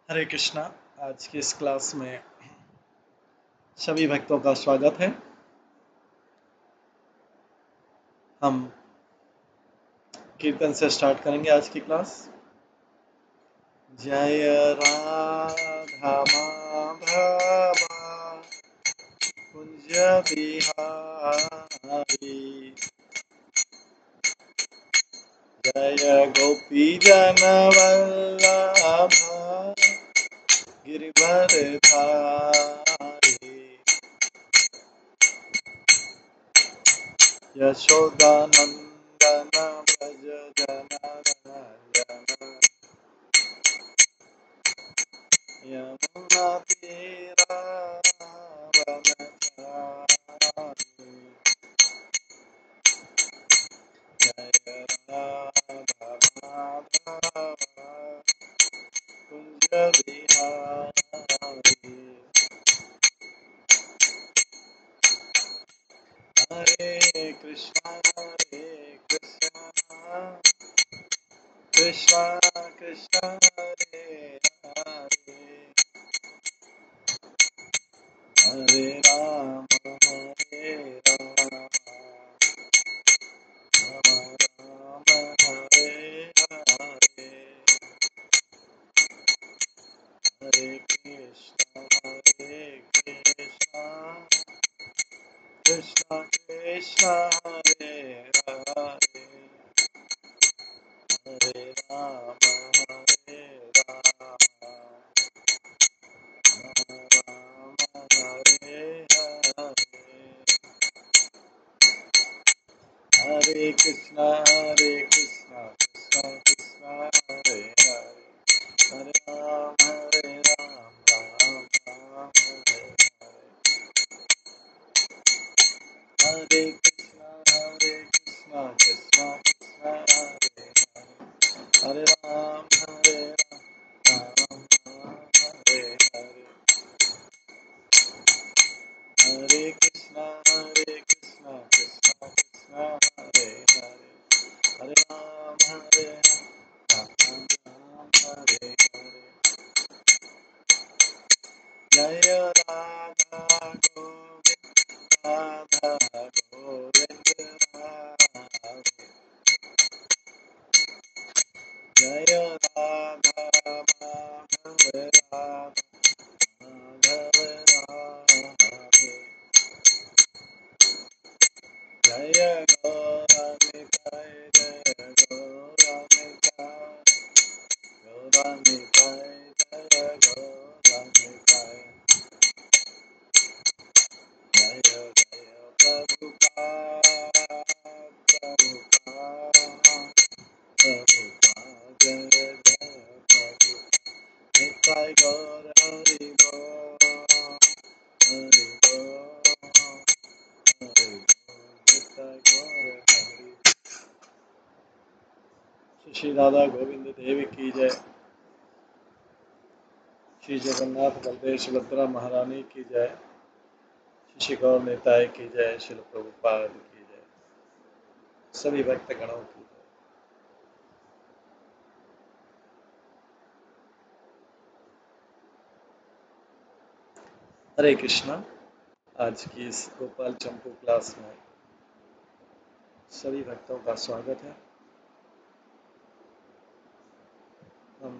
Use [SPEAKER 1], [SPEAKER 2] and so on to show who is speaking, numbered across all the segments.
[SPEAKER 1] हरे कृष्णा। आज की इस क्लास में सभी भक्तों का स्वागत है। हम कीर्तन से स्टार्ट करेंगे आज की क्लास। जय राधा माधव कुंज बिहारी, जय गोपी जन वल्लभ गिरिवर धारी, यशोदानंदन व्रज जनरंजन, यमुना तीरावनचारि, जय राधा माधव कुंज बिहारी। हरे कृष्णा कृष्णा कृष्णा हरे हरे, हरे राम राम राम हरे हरे, हरे कृष्णा कृष्णा कृष्णा हरे हरे, हरे राम राम हरे हरे, हरे कृष्णा कृष्णा कृष्णा हरे हरे, हरे राम राम राम हरे हरे, हरे कृष्णा कृष्णा कृष्णा हरे हरे, हरे राम राम हरे हरे, हरे कृष्णा कृष्णा कृष्णा हरे हरे, हरे राम राम हरे हरे, जय राधा गोविंद राधा गोविंद राधे, जय राधा माधव राधा माधव राधे, जय गौरानिताय जय गौरानिताय, गौरानिताय जय गौरानिताय, जय जय प्रभुपाद प्रभुपाद प्रभुपाद, जय जय प्रभुपाद, निताय गौर हरि बोल, हरि बोल, हरि बोल, निताय गौर हरि। श्री राधा गोविंद देव की जय, श्री जगन्नाथ बलदेव सुभद्रा महारानी की जय, श्री गौर निताय की जय, श्री प्रभुपाद की जय, सभी भक्त गणों की जय। हरे कृष्णा। आज की इस गोपाल चंपू क्लास में सभी भक्तों का स्वागत है। हम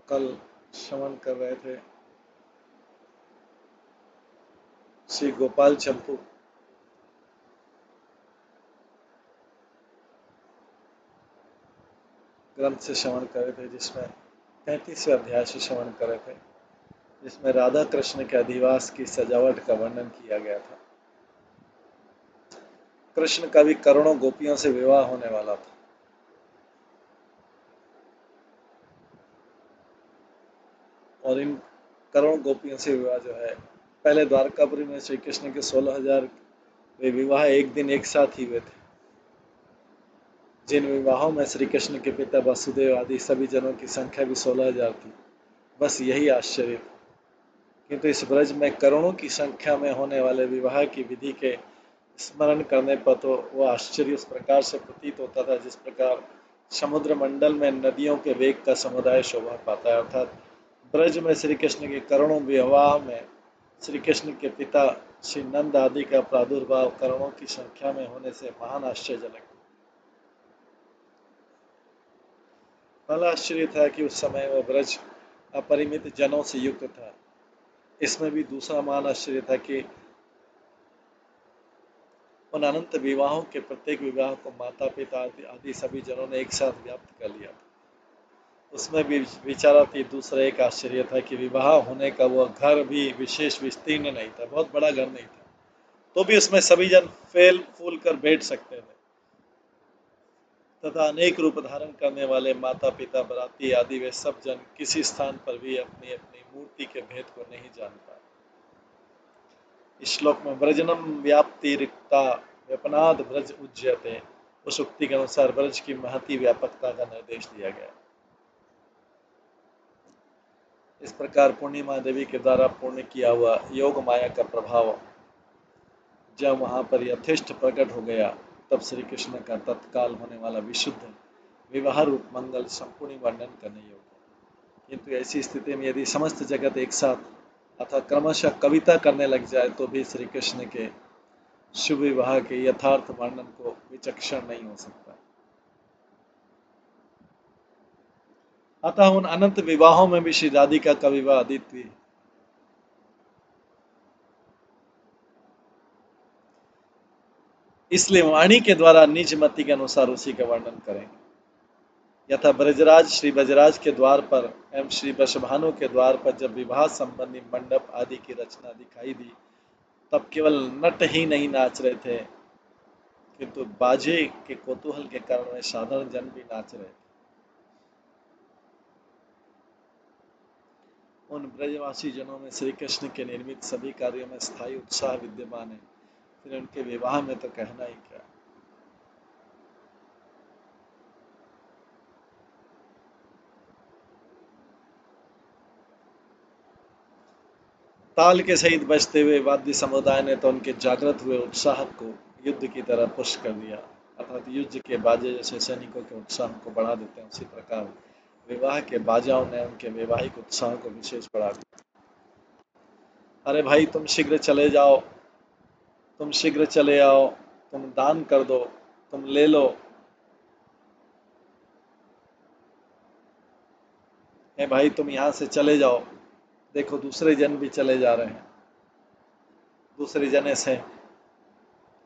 [SPEAKER 1] कल श्रवण कर रहे थे श्री गोपाल चंपू ग्रंथ से श्रवण कर रहे थे, जिसमें 35वें अध्याय से श्रवण कर रहे थे, जिसमें राधा कृष्ण के अधिवास की सजावट का वर्णन किया गया था। कृष्ण का भी करोड़ों गोपियों से विवाह होने वाला था, और इन करोड़ों गोपियों से विवाह जो है, पहले द्वारकापुरी में श्री कृष्ण के 16,000 विवाह एक दिन एक साथ ही हुए थे, जिन विवाहों में श्री कृष्ण के पिता वसुदेव आदि सभी जनों की संख्या भी 16,000 थी। बस यही आश्चर्य था, किंतु इस ब्रज में करोड़ों की संख्या में होने वाले विवाह की विधि के स्मरण करने पर तो वह आश्चर्य उस प्रकार से प्रतीत होता था, जिस प्रकार समुद्र मंडल में नदियों के वेग का समुदाय शोभा पाता है। अर्थात ब्रज में श्री कृष्ण के करोड़ों विवाह में श्री कृष्ण के पिता श्री नंद आदि का प्रादुर्भाव करोड़ों की संख्या में होने से महान आश्चर्यजनक है। पहला आश्चर्य था कि उस समय वह ब्रज अपरिमित जनों से युक्त था। इसमें भी दूसरा महान आश्चर्य था कि उन अनंत विवाहों के प्रत्येक विवाह को माता पिता आदि सभी जनों ने एक साथ व्याप्त कर लिया। उसमें भी विचाराती दूसरा एक आश्चर्य था कि विवाह होने का वह घर भी विशेष विस्तीर्ण नहीं था, बहुत बड़ा घर नहीं था, तो भी उसमें सभी जन फेल फूल कर बैठ सकते थे तथा अनेक रूप धारण करने वाले माता पिता बराती आदि वे सब जन किसी स्थान पर भी अपनी अपनी मूर्ति के भेद को नहीं जान पाए। इस श्लोक में ब्रजनम व्याप्ति रिक्ता व्यपनाद ब्रज उज्जयते, उस उक्ति के अनुसार ब्रज की महती व्यापकता का निर्देश दिया गया। इस प्रकार पूर्णिमा देवी के द्वारा पूर्ण किया हुआ योग माया का प्रभाव जब वहां पर यथेष्ट प्रकट हो गया, तब श्री कृष्ण का तत्काल होने वाला विशुद्ध विवाह रूप मंगल संपूर्ण वर्णन करने योग्य। किंतु ऐसी स्थिति में यदि समस्त जगत एक साथ अथवा क्रमशः कविता करने लग जाए तो भी श्री कृष्ण के शुभ विवाह के यथार्थ वर्णन को विचक्षण नहीं हो सकता। अतः उन अनंत विवाहों में भी श्री राधिका का विवाह अद्वितीय, इसलिए वाणी के द्वारा निज मति के अनुसार उसी का वर्णन करेंगे। यथा ब्रजराज श्री ब्रजराज के द्वार पर एवं श्री वृषभानु के द्वार पर जब विवाह संबंधी मंडप आदि की रचना दिखाई दी, तब केवल नट ही नहीं नाच रहे थे, किंतु बाजे के कौतूहल के कारण साधारण जन भी नाच रहे थे। उन ब्रजवासी जनों में श्री कृष्ण के निर्मित सभी कार्यों में स्थायी उत्साह विद्यमान है, फिर उनके विवाह में तो कहना ही क्या। ताल के सहित बजते हुए वाद्य समुदाय ने तो उनके जागृत हुए उत्साह को युद्ध की तरह पुश कर दिया। अर्थात युद्ध के बाजे जैसे सैनिकों के उत्साह को बढ़ा देते हैं, उसी प्रकार विवाह के बाजाओं ने उनके वैवाहिक उत्साह को विशेष बढ़ा दिया। अरे भाई तुम शीघ्र चले जाओ, तुम शीघ्र चले आओ, तुम दान कर दो, तुम ले लो, हे भाई तुम यहाँ से चले जाओ, देखो दूसरे जन भी चले जा रहे हैं, दूसरे जन ऐसे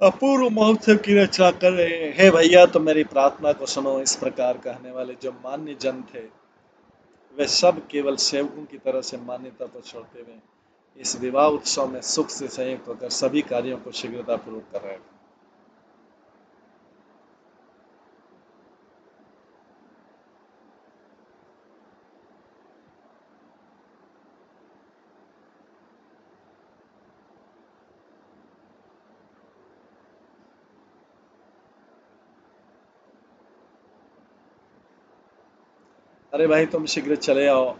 [SPEAKER 1] अपूर्व महोत्सव की रचना कर रहे हैं, हे भैया तो मेरी प्रार्थना को सुनो। इस प्रकार कहने वाले जो मान्य जन थे वे सब केवल सेवकों की तरह से मान्यता को छोड़ते हुए इस विवाह उत्सव में सुख से संयुक्त होकर सभी कार्यों को शीघ्रतापूर्वक कर रहे थे। अरे भाई तुम शीघ्र चले आओ,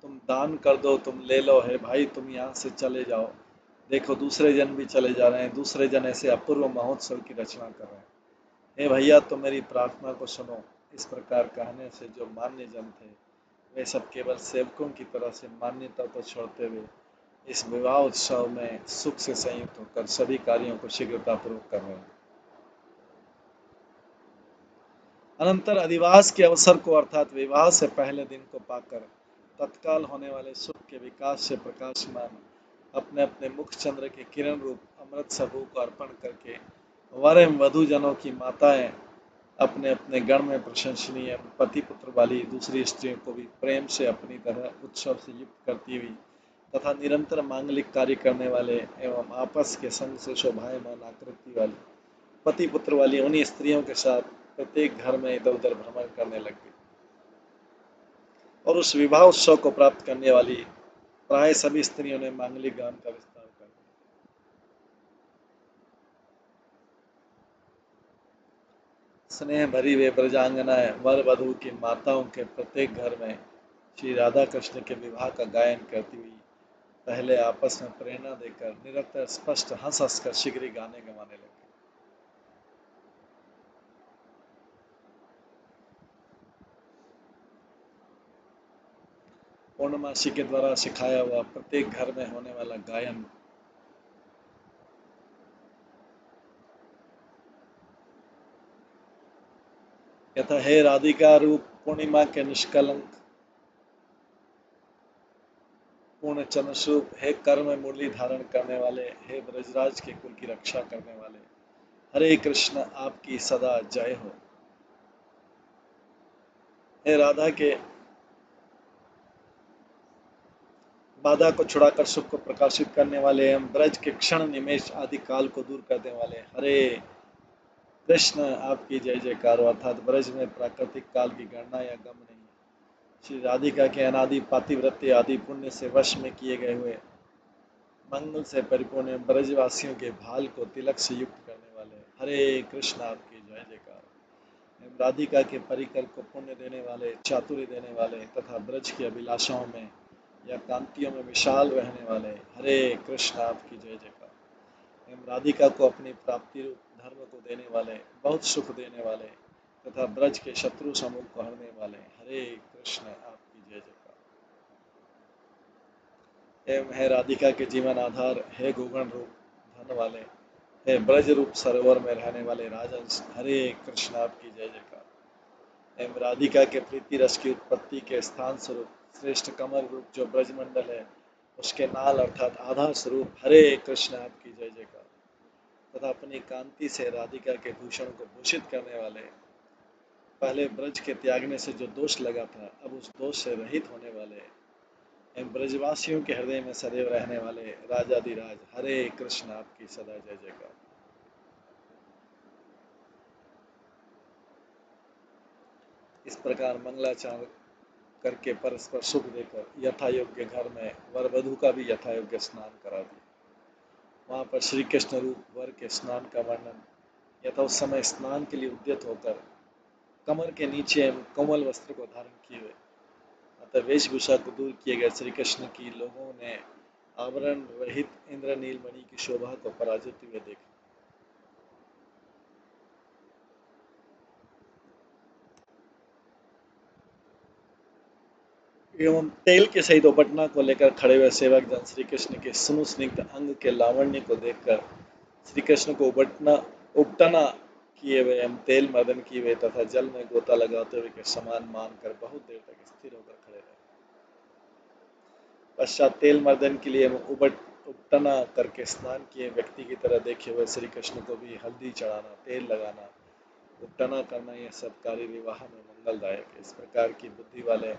[SPEAKER 1] तुम दान कर दो, तुम ले लो, है भाई तुम यहाँ से चले जाओ, देखो दूसरे जन भी चले जा रहे हैं, दूसरे जन ऐसे अपूर्व महोत्सव की रचना कर रहे हैं, हे भैया तुम मेरी प्रार्थना को सुनो। इस प्रकार कहने से जो मान्य जन थे वे सब केवल सेवकों की तरह से मान्यता को छोड़ते हुए इस विवाह उत्सव में सुख से संयुक्त होकर सभी कार्यों को शीघ्रतापूर्वक कर रहे हैं। अनंतर अधिवास के अवसर को अर्थात विवाह से पहले दिन को पाकर तत्काल होने वाले सुख के विकास से प्रकाशमान अपने अपने मुख चंद्र के किरण रूप अमृत सबू को अर्पण करके वर एवं वधु जनों की माताएं अपने अपने गण में प्रशंसनीय पति पुत्र वाली दूसरी स्त्रियों को भी प्रेम से अपनी तरह उत्सव से युक्त करती हुई तथा निरंतर मांगलिक कार्य करने वाले एवं आपस के संग से शोभायमान आकृति वाली पति पुत्र वाली उन्हीं स्त्रियों के साथ प्रत्येक घर में इधर उधर भ्रमण करने लग गई और उस विवाह उत्सव को प्राप्त करने वाली प्राय सभी स्त्रियों ने मांगलिक गान का विस्तार कर दिया। स्नेह भरी वे ब्रजांगनाएं वर वधु की माताओं के प्रत्येक घर में श्री राधा कृष्ण के विवाह का गायन करती हुई पहले आपस में प्रेरणा देकर निरंतर स्पष्ट हंस हंस कर शीघ्र ही गाने गवाने लगे। पूर्णमासी के द्वारा सिखाया हुआ प्रत्येक घर में होने वाला गायन, यथा हे राधिका रूप पूर्णिमा के निष्कलंक पूर्ण चंद्र स्वरूप, हे कर्म मुरली धारण करने वाले, हे ब्रजराज के कुल की रक्षा करने वाले, हरे कृष्ण आपकी सदा जय हो। हे राधा के बाधा को छुड़ाकर सुख को प्रकाशित करने वाले एवं ब्रज के क्षण निमेश आदि काल को दूर करने वाले, हरे कृष्ण आपकी जय जयकार। अर्थात ब्रज में प्राकृतिक काल की गणना या गम नहीं है। श्री राधिका के अनादि पातिव्रत्य आदि पुण्य से वश में किए गए हुए मंगल से परिपूर्ण ब्रजवासियों के भाल को तिलक से युक्त करने वाले, हरे कृष्ण आपकी जय जयकार। राधिका के परिकर को पुण्य देने वाले, चातुर्य देने वाले तथा ब्रज की अभिलाषाओं में या कांतियों में विशाल रहने वाले, हरे कृष्ण आपकी जय जयकार। राधिका को अपनी प्राप्ति रूप धर्म को देने वाले, बहुत सुख देने वाले तथा ब्रज के शत्रु समूह को हरने वाले, हरे कृष्ण आपकी जय जयकार। एवं है राधिका के जीवन आधार, हे गोगण रूप धन वाले, हे ब्रज रूप सरोवर में रहने वाले राजहंस, हरे कृष्ण आपकी जय जयकार। एवं राधिका के प्रीति रस की उत्पत्ति के स्थान स्वरूप श्रेष्ठ कमल रूप जो ब्रजमंडल है उसके नाल अर्थात आधार स्वरूप, हरे कृष्ण आपकी जय जयकार। तथा अपनी कांति से राधिका के भूषण को भूषित करने वाले, पहले ब्रज के त्यागने से जो दोष लगा था अब उस दोष से रहित होने वाले एवं ब्रजवासियों के हृदय में सदैव रहने वाले राजाधिराज, हरे कृष्ण आपकी सदा जय जयकार। इस प्रकार मंगलाचरण करके परस्पर सुख देकर यथा योग्य घर में वर वधु का भी यथा योग्य स्नान करा दिया। वहां पर श्री कृष्ण रूप वर के स्नान का वर्णन यथा उस समय स्नान के लिए उद्यत होकर कमर के नीचे कोमल वस्त्र को धारण किए हुए अतः वेशभूषा को दूर किए गए श्री कृष्ण की लोगों ने आवरण रहित इंद्रनील मणि की शोभा को पराजित हुए देखा। एवं तेल के सहित उपटना को लेकर खड़े हुए सेवक जन श्री कृष्ण के सुस्निग्ध अंग के लावण्य को देखकर श्री कृष्ण को उपटना किए हुए एवं तेल मर्दन किए हुए तथा जल में गोता लगाते हुए के समान मानकर बहुत देर तक स्थिर होकर खड़े रहे। पश्चात तेल मर्दन के लिए उपटना करके स्नान किए व्यक्ति की तरह देखे हुए श्री कृष्ण को भी हल्दी चढ़ाना, तेल लगाना, उपटना करना यह सब कार्य विवाह में मंगलदायक है। इस प्रकार की बुद्धि वाले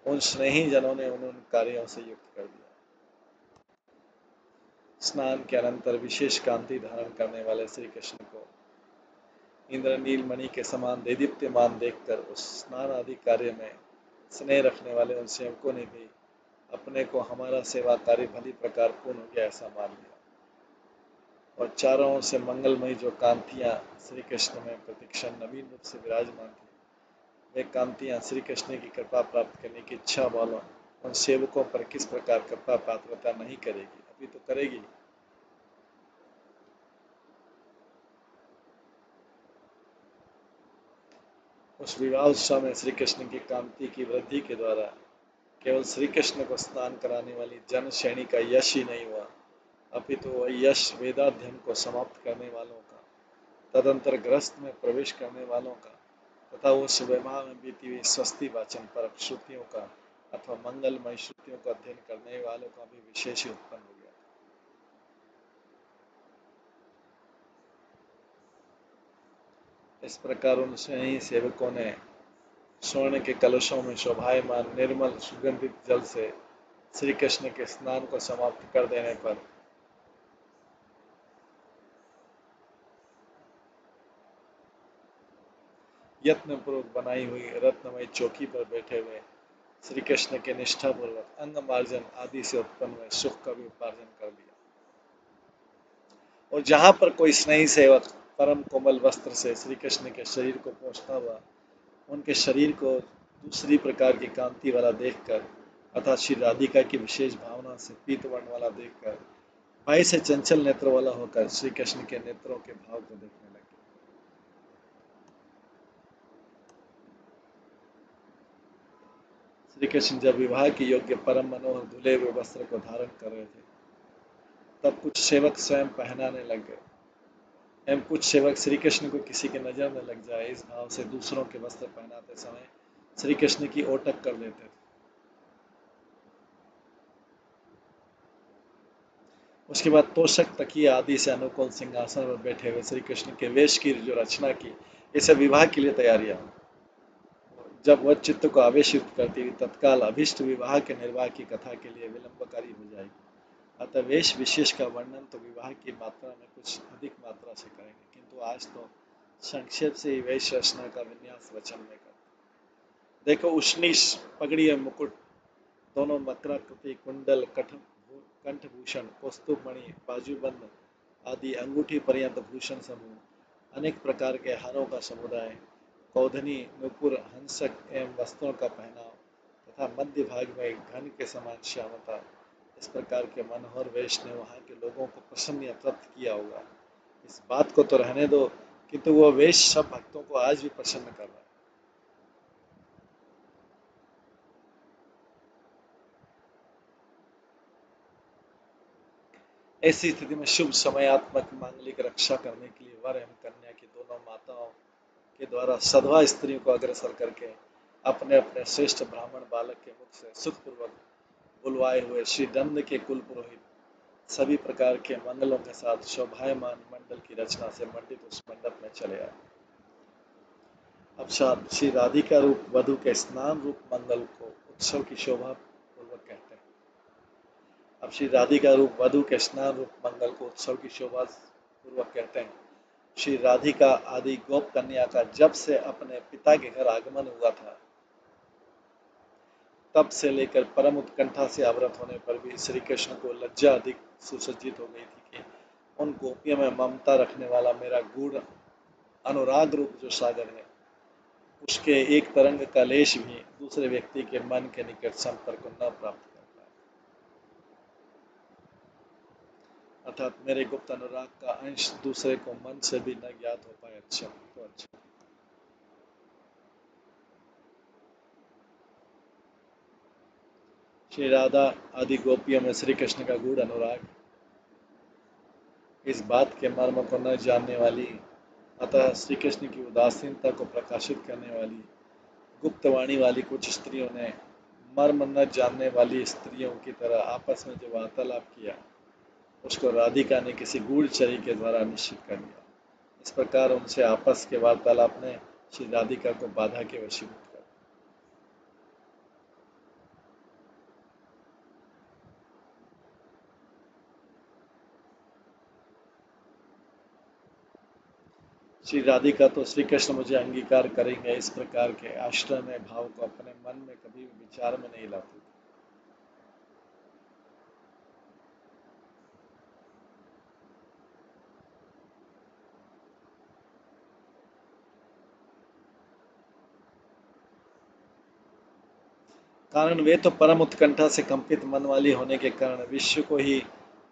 [SPEAKER 1] उन स्नेही जनों ने उन कार्यों से युक्त कर दिया। स्नान के अनंतर विशेष कांति धारण करने वाले श्री कृष्ण को इंद्रनील मणि के समान देदीप्यमान देखकर उस स्नान आदि कार्य में स्नेह रखने वाले उन सेवकों ने भी अपने को हमारा सेवा कार्य भली प्रकार पूर्ण हो गया ऐसा मान लिया और चारों ओर से मंगलमयी जो कांतियां श्री कृष्ण में प्रतिक्षण नवीन रूप से विराजमान थी, वे कांतियां श्री कृष्ण की कृपा प्राप्त करने की इच्छा वालों उन सेवकों पर किस प्रकार कृपा पात्रता नहीं करेगी, अभी तो करेगी। उस विवाह उत्सव में श्री कृष्ण की कांति की वृद्धि के द्वारा केवल श्री कृष्ण को स्नान कराने वाली जन श्रेणी का यश ही नहीं हुआ, अपितु वह यश वेदाध्ययन को समाप्त करने वालों का, तदंतर ग्रस्त में प्रवेश करने वालों का तथा उस विवाह में बीती हुई स्वस्ति वाचन पर श्रुतियों का अथवा मंगलमय श्रुतियों का अध्ययन करने वालों का भी विशेष ही उत्पन्न हो गया। इस प्रकार उन ही सेवकों ने स्वर्ण के कलशों में शोभायमान निर्मल सुगंधित जल से श्री कृष्ण के स्नान को समाप्त कर देने पर यत्नपूर्वक बनाई हुई रत्नमय चौकी पर बैठे हुए श्री कृष्ण के निष्ठापूर्वक अंग मार्जन आदि से उत्पन्न हुए सुख का भी उपार्जन कर लिया। और जहाँ पर कोई स्नेही सेवक परम कोमल वस्त्र से श्री कृष्ण के शरीर को पोंछता हुआ उनके शरीर को दूसरी प्रकार की कांति वाला देखकर अर्थात श्री राधिका की विशेष भावना से पीत वर्ण वाला देखकर भाई से चंचल नेत्र वाला होकर श्री कृष्ण के नेत्रों के भाव को देखने लगे। श्री कृष्ण जब विवाह के योग्य परम मनोहर धुले हुए वस्त्र को धारण कर रहे थे, तब कुछ सेवक स्वयं पहनाने लग गए एवं कुछ सेवक श्री कृष्ण को किसी के नजर में लग जाए इस भाव से दूसरों के वस्त्र पहनाते समय श्री कृष्ण की ओटक कर देते थे। उसके बाद तोषक तकिया आदि से अनुकूल सिंहासन पर बैठे हुए श्री कृष्ण के वेश की जो रचना की, इसे विवाह के लिए तैयारियां। जब वह चित्त को आवेशित करती हुई तत्काल अभिष्ट विवाह के निर्वाह की कथा के लिए विलंबकारी हो जाएगी। अतः वेश विशेष का वर्णन तो विवाह की मात्रा में कुछ अधिक मात्रा से करेंगे, किंतु आज तो संक्षेप से ही वेश रचना का विन्यास वचन में कर। देखो, उष्णीश पगड़ी और मुकुट दोनों, मकराकृति, कुंडल, कंठभूषण, कौस्तुभ मणि, बाजूबंद आदि अंगूठी पर्यंत भूषण समूह, अनेक प्रकार के हारों का समुदाय, कौधनी, नुपुर, हंसक एवं वस्त्रों का पहनाव तथा मध्य भाग में घन के समान श्यामता, इस प्रकार के मनोहर वेश ने वहां के लोगों को प्रसन्न या तृप्त किया होगा। इस बात को तो रहने दो, किंतु वह वेश सब भक्तों को आज भी प्रसन्न कर रहा है। ऐसी स्थिति में शुभ समयात्मक मांगलिक रक्षा करने के लिए वर एवं कन्या की दोनों माताओं के द्वारा सधवा स्त्रियों को अग्रसर करके अपने अपने श्रेष्ठ ब्राह्मण बालक के मुख से सुखपूर्वक बुलवाए हुए श्री दंड के कुल पुरोहित सभी प्रकार के मंगलों के साथ शोभायमान मंडल की रचना से मंडित उस मंडप में चले आए। अब श्री राधिका रूप वधु के स्नान रूप मंगल को उत्सव की शोभा पूर्वक कहते हैं। अब श्री राधिका रूप वधु के स्नान रूप मंगल को उत्सव की शोभा पूर्वक कहते हैं। श्री राधिका आदि गोप कन्या का जब से अपने पिता के घर आगमन हुआ था, तब से लेकर परम उत्कंठा से आवृत होने पर भी श्री कृष्ण को लज्जा अधिक सुसज्जित हो गई थी कि उन गोपियों में ममता रखने वाला मेरा गूढ़ अनुराग रूप जो सागर है, उसके एक तरंग का लेश भी दूसरे व्यक्ति के मन के निकट संपर्क न प्राप्त कर पाए। अर्थात मेरे गुप्त अनुराग का अंश दूसरे को मन से भी न ज्ञात हो पाए। अच्छा तो अच्छा। श्री राधा आदि गोपियों में श्री कृष्ण का गूढ़ अनुराग, इस बात के मर्म को न जानने वाली, अतः श्री कृष्ण की उदासीनता को प्रकाशित करने वाली गुप्त वाणी वाली कुछ स्त्रियों ने मर्म न जानने वाली स्त्रियों की तरह आपस में जो वार्तालाप किया, उसको राधिका ने किसी गूढ़चर्य के द्वारा निश्चित कर दिया। इस प्रकार उनसे आपस के वार्तालाप ने श्री राधिका को बाधा के वशीभूत कर। श्री राधिका तो श्री कृष्ण मुझे अंगीकार करेंगे इस प्रकार के आश्रय में भाव को अपने मन में कभी विचार में नहीं लाती। कारण वे तो परम उत्कंठा से कंपित मन वाली होने के कारण विश्व को ही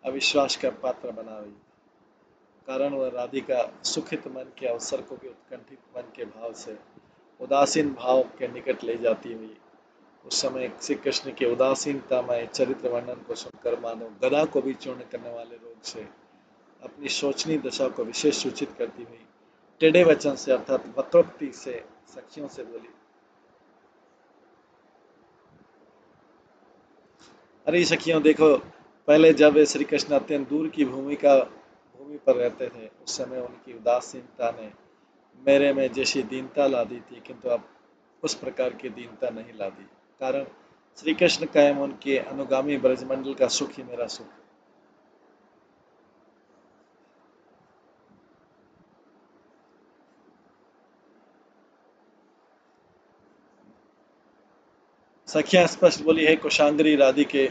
[SPEAKER 1] अविश्वास का पात्र बना रही। कारण वह राधिका सुखित मन के अवसर को भी उत्कंठित मन के भाव से उदासीन भाव के निकट ले जाती हुई उस समय श्री कृष्ण के उदासीनता में चरित्र वर्णन को सुनकर मानो गदा को भी चूर्ण करने वाले रोग से अपनी शोचनीय दशा को विशेष सूचित करती हुई टेढ़े वचन से अर्थात वक्रोक्ति से सखियों से बोली, अरे सखियों देखो, पहले जब श्री कृष्ण अत्यंत दूर की भूमि पर रहते थे, उस समय उनकी उदासीनता ने मेरे में जैसी दीनता ला दी थी, किंतु अब उस प्रकार की दीनता नहीं ला दी। कारण श्री कृष्ण का एवं उनके अनुगामी ब्रजमंडल का सुख ही मेरा सुख है। सखियां स्पष्ट बोली, है कुशांगरी राधिके,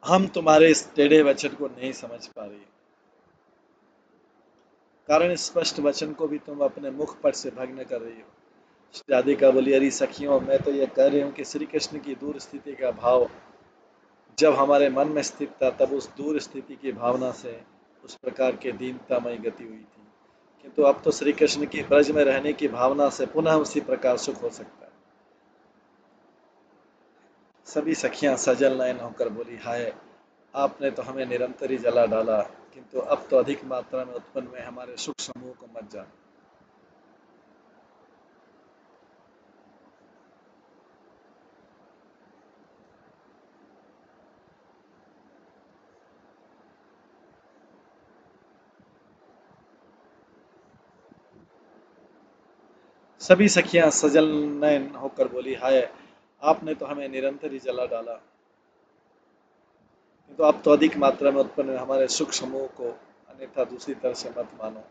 [SPEAKER 1] हम तुम्हारे इस टेढ़े वचन को नहीं समझ पा रही। कारण स्पष्ट वचन को भी तुम अपने मुख पर से भग्न कर रही हो। राधिका बोली, अरे सखियों, मैं तो यह कह रही हूँ कि श्री कृष्ण की दूर स्थिति का भाव जब हमारे मन में स्थित था, तब उस दूर स्थिति की भावना से उस प्रकार के दीनतामयी गति हुई थी, किंतु अब तो श्री कृष्ण की ब्रज में रहने की भावना से पुनः उसी प्रकार सुख हो सकता है। सभी सखियां सजल नयन होकर बोली, हाय, आपने तो हमें निरंतर ही जला डाला, किंतु अब तो अधिक मात्रा में उत्पन्न हुए हमारे सुख समूह को मत जान। सभी सखियां सजल नयन होकर बोली, हाय, आपने तो हमें निरंतर ही जला डाला, किंतु अब तो अधिक मात्रा में उत्पन्न हुए हमारे सुख समूह को अन्यथा दूसरी तरह से मत मानो।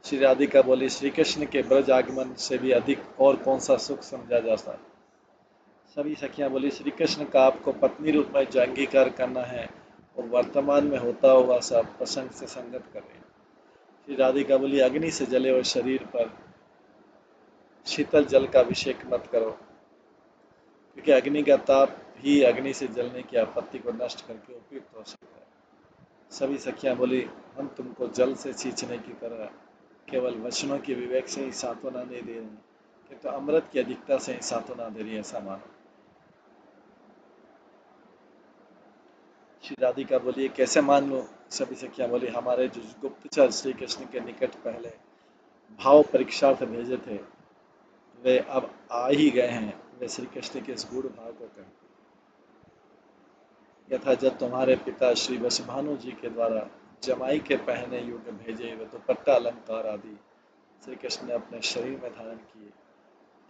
[SPEAKER 1] श्री राधिका बोली, श्री कृष्ण के ब्रज आगमन से भी अधिक और कौन सा सुख समझा जा सकता है। सभी सखियां बोली, श्री कृष्ण का आपको पत्नी रूप में जो अंगीकार करना है और वर्तमान में होता हुआ सब प्रसंग से संगत कर रहे हैं। श्री राधिका बोली, अग्नि से जले हुए शरीर पर शीतल जल का अभिषेक मत करो, क्योंकि अग्नि का ताप ही अग्नि से जलने की आपत्ति को नष्ट करके उपयुक्त हो सकता है। सभी सखियां बोली, हम तुमको जल से सींचने की तरह केवल वचनों की विवेक से ही सांत्वना नहीं दे रही, किंतु अमृत की अधिकता से ही सांत्वना दे रही है, ऐसा मानो। श्री राधिका बोली, कैसे मान लो। सभी सखियां बोली, हमारे जो गुप्तचर श्री कृष्ण के निकट पहले भाव परीक्षार्थ भेजे थे, वे अब आ ही गए हैं। वे श्री कृष्ण के इस गूढ़ भाव को कहें, यथा जब तुम्हारे पिता श्री वसुभानु जी के द्वारा जमाई के पहने योग्य भेजे हुए दुपट्टा अलंकार आदि श्री कृष्ण ने अपने शरीर में धारण किए,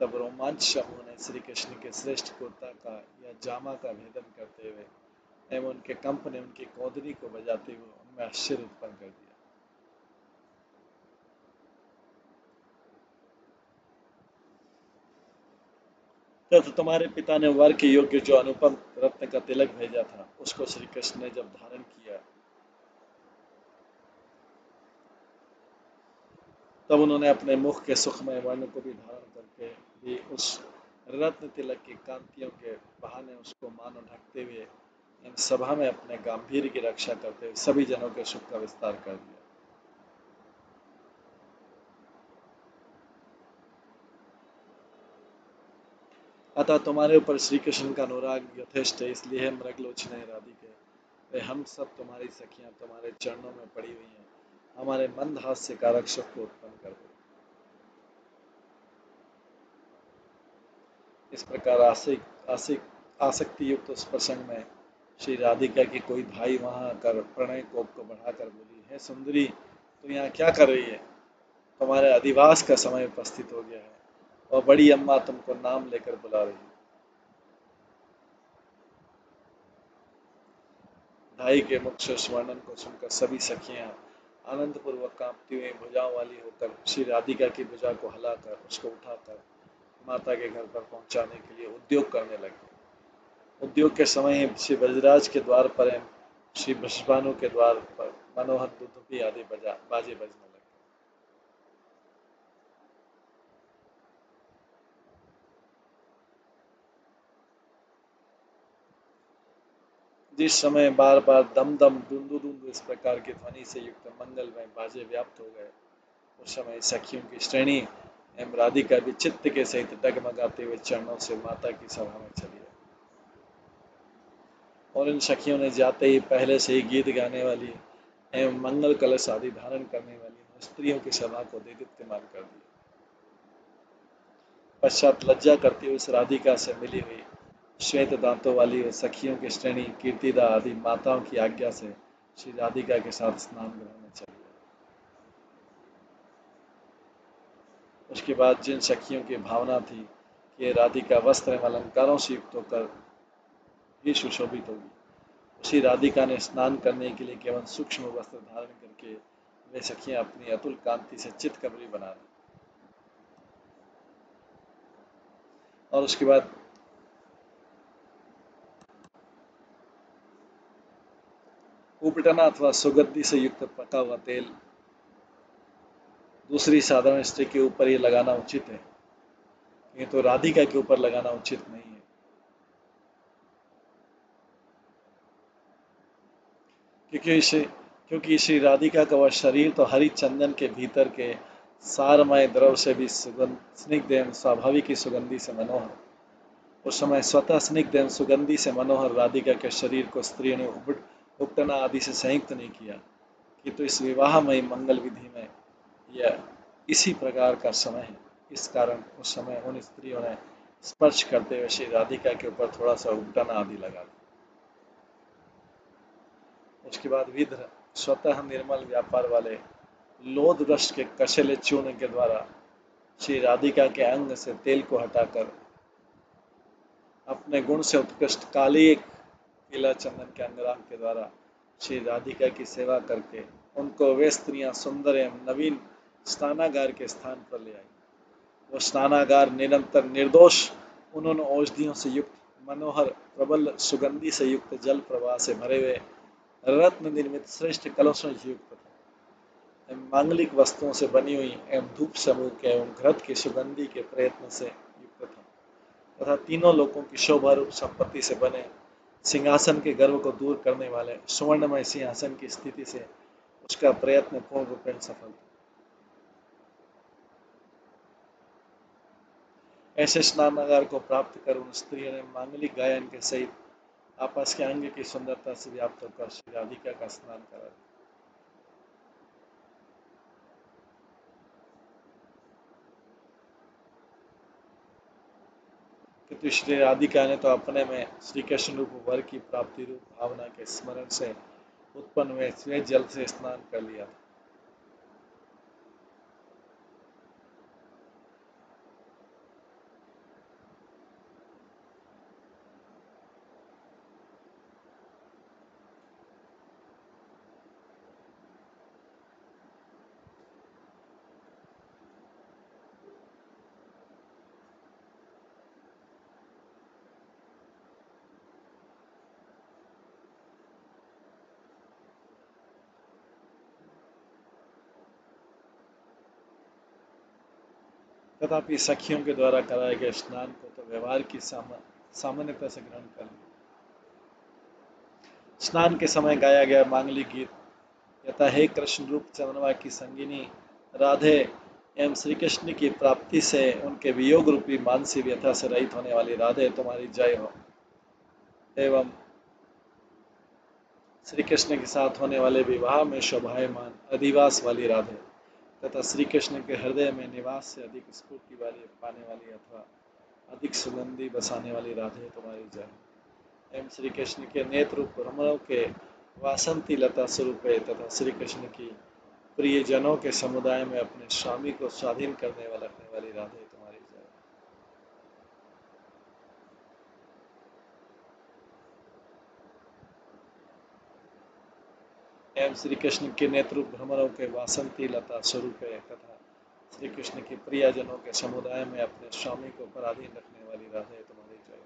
[SPEAKER 1] तब रोमांच समूह ने श्री कृष्ण के श्रेष्ठ कुर्ता का या जामा का भेदन करते हुए एवं उनके कंप ने उनकी कौदरी को बजाते हुए उनमें आश्चर्य उत्पन्न कर दिया। तब तुम्हारे पिता ने वर के योग्य जो अनुपम रत्न का तिलक भेजा था, उसको श्री कृष्ण ने जब धारण किया, तब उन्होंने अपने मुख के सुखमय वर्ण को भी धारण करके भी उस रत्न तिलक की कांतियों के बहाने उसको मानो ढकते हुए सभा में अपने गांधीर्य की रक्षा करते हुए सभी जनों के सुख का विस्तार कर दिया। अतः तुम्हारे ऊपर श्री कृष्ण का अनुराग यथेष्ट है, इसलिए है मृगलोचन राधिके, वे हम सब तुम्हारी सखियां तुम्हारे चरणों में पड़ी हुई हैं, हमारे मंद हास्य कारक सुख को उत्पन्न कर दो। इस प्रकार आसक्ति युक्त उस प्रसंग में श्री राधिका की कोई भाई वहां आकर प्रणय कोप को बढ़ाकर बोली, हे सुंदरी, तुम यहाँ क्या कर रही है? तुम्हारे अधिवास का समय उपस्थित हो गया है और बड़ी अम्मा तुमको नाम लेकर बुला रही है। भाई के मुख से उस वर्णन को सुनकर सभी सखियां आनंद पूर्वक कांपती हुई भुजाओं वाली होकर श्री राधिका की भुजा को हिलाकर उसको उठाकर माता के घर पर पहुंचाने के लिए उद्योग करने लगे। उद्योग के समय श्री ब्रजराज के द्वार पर एवं श्री वृषभानु के द्वार पर मनोहर दुदुभी आदि बाजे बजने लगे। जिस समय बार बार दम दम दुंदु दुंदु इस प्रकार की ध्वनि से युक्त मंगलमय बाजे व्याप्त हो गए, उस समय सखियों की श्रेणी एवं राधिका भी चित्त के सहित डगमगाते हुए चरणों से माता की सभा में चली आई। और इन सखियों ने जाते ही पहले से ही गीत गाने वाली एवं मंगल कलश आदि धारण करने वाली स्त्रियों की सभा को देदीप्यमान कर दिया। पश्चात लज्जा करती हुई उस राधिका से मिली हुई श्वेत दांतों वाली सखियों की श्रेणी कीर्तिदा आदि माताओं की आज्ञा से श्री राधिका के साथ स्नान ग्रहण में चली गई। उसके बाद जिन सखियों की भावना थी कि राधिका वस्त्र एवं अलंकारों से युक्त होकर ही सुशोभित होगी, उसी राधिका ने स्नान करने के लिए केवल सूक्ष्म वस्त्र धारण करके वे सखियां अपनी अतुल कांति से चित्त कबरी बना दी। और उसके बाद उपटना अथवा सुगंधि से युक्त पका हुआ तेल दूसरी साधारण स्त्री के ऊपर ही लगाना उचित है, ये तो राधिका के ऊपर लगाना उचित नहीं है, क्योंकि इसे क्योंकि श्री राधिका का वह शरीर तो हरि चंदन के भीतर के सारमय द्रव से भी स्निग्ध एवं स्वाभाविक ही सुगंधी से मनोहर। उस समय स्वतः स्निग्ध एवं सुगंधी से मनोहर राधिका के शरीर को स्त्रियों ने उपटना आदि से संयुक्त नहीं किया, कि तो इस विवाहमयी मंगल विधि में यह इसी प्रकार का समय है। इस कारण उस समय उन स्त्रियों ने स्पर्श करते हुए श्री राधिका के ऊपर थोड़ा सा उपटना आदि लगा दिया। उसके बाद विद्र स्वतः निर्मल व्यापार वाले लोध रस के कशेले चूर्ण के द्वारा श्री राधिका के अंग से तेल को हटाकर अपने गुण से उत्कृष्ट काली पीला चंदन के अंगराग के द्वारा श्री राधिका की सेवा करके उनको वे स्त्रियां सुंदर एवं नवीन स्नानागार के स्थान पर ले आई। वो स्नानागार निरंतर निर्दोष उन्होंने औषधियों से युक्त मनोहर प्रबल सुगंधि से युक्त जल प्रवाह से भरे हुए रत्न निर्मित श्रेष्ठ कलशों से युक्त था। मांगलिक वस्तुओं से बनी हुई एवं धूप समूह के एवं घृत की सुगंधि के प्रयत्न से युक्त था तथा तीनों लोगों की शोभा रूप संपत्ति से बने सिंहासन के गर्व को दूर करने वाले सुवर्णमय सिंहासन की स्थिति से उसका प्रयत्न पूर्ण रूपेण सफल था। ऐसे स्नानागार को प्राप्त कर उन स्त्रियों ने मांगलिक गायन के सहित आपस के अंग की सुंदरता से व्याप्त होकर श्री राधिका का स्नान करा। किंतु श्री राधिका ने तो अपने में श्री कृष्ण रूप वर की प्राप्ति रूप भावना के स्मरण से उत्पन्न हुए श्वेत जल से स्नान कर लिया था। तथापि सखियों के द्वारा कराए गए स्नान को तो व्यवहार की सामान्यता से ग्रहण कर लिया। स्नान के समय गाया गया मांगलिक गीत यथा हे कृष्ण रूप चंद्रमा की संगिनी राधे एवं श्री कृष्ण की प्राप्ति से उनके वियोग रूपी मानसी व्यथा से रहित होने वाली राधे तुम्हारी जय हो, एवं श्री कृष्ण के साथ होने वाले विवाह में शोभायमान अधिवास वाली राधे तथा श्री कृष्ण के हृदय में निवास से अधिक स्फूर्ति वाली पाने वाली अथवा अधिक सुगंधी बसाने वाली राधे तुम्हारी जय। एवं श्री कृष्ण के नेत्र भ्रमरों के वासंती लता स्वरूप तथा श्री कृष्ण की प्रिय जनों के समुदाय में अपने स्वामी को स्वाधीन करने वाला रखने वाली राधे तुम्हारी जय। एवं श्री कृष्ण के नेत्र भ्रमरों के वासंती लता स्वरूप तथा श्री कृष्ण की प्रियजनों के समुदाय में अपने स्वामी को पराधीन रखने वाली राधे तुम्हारी जय।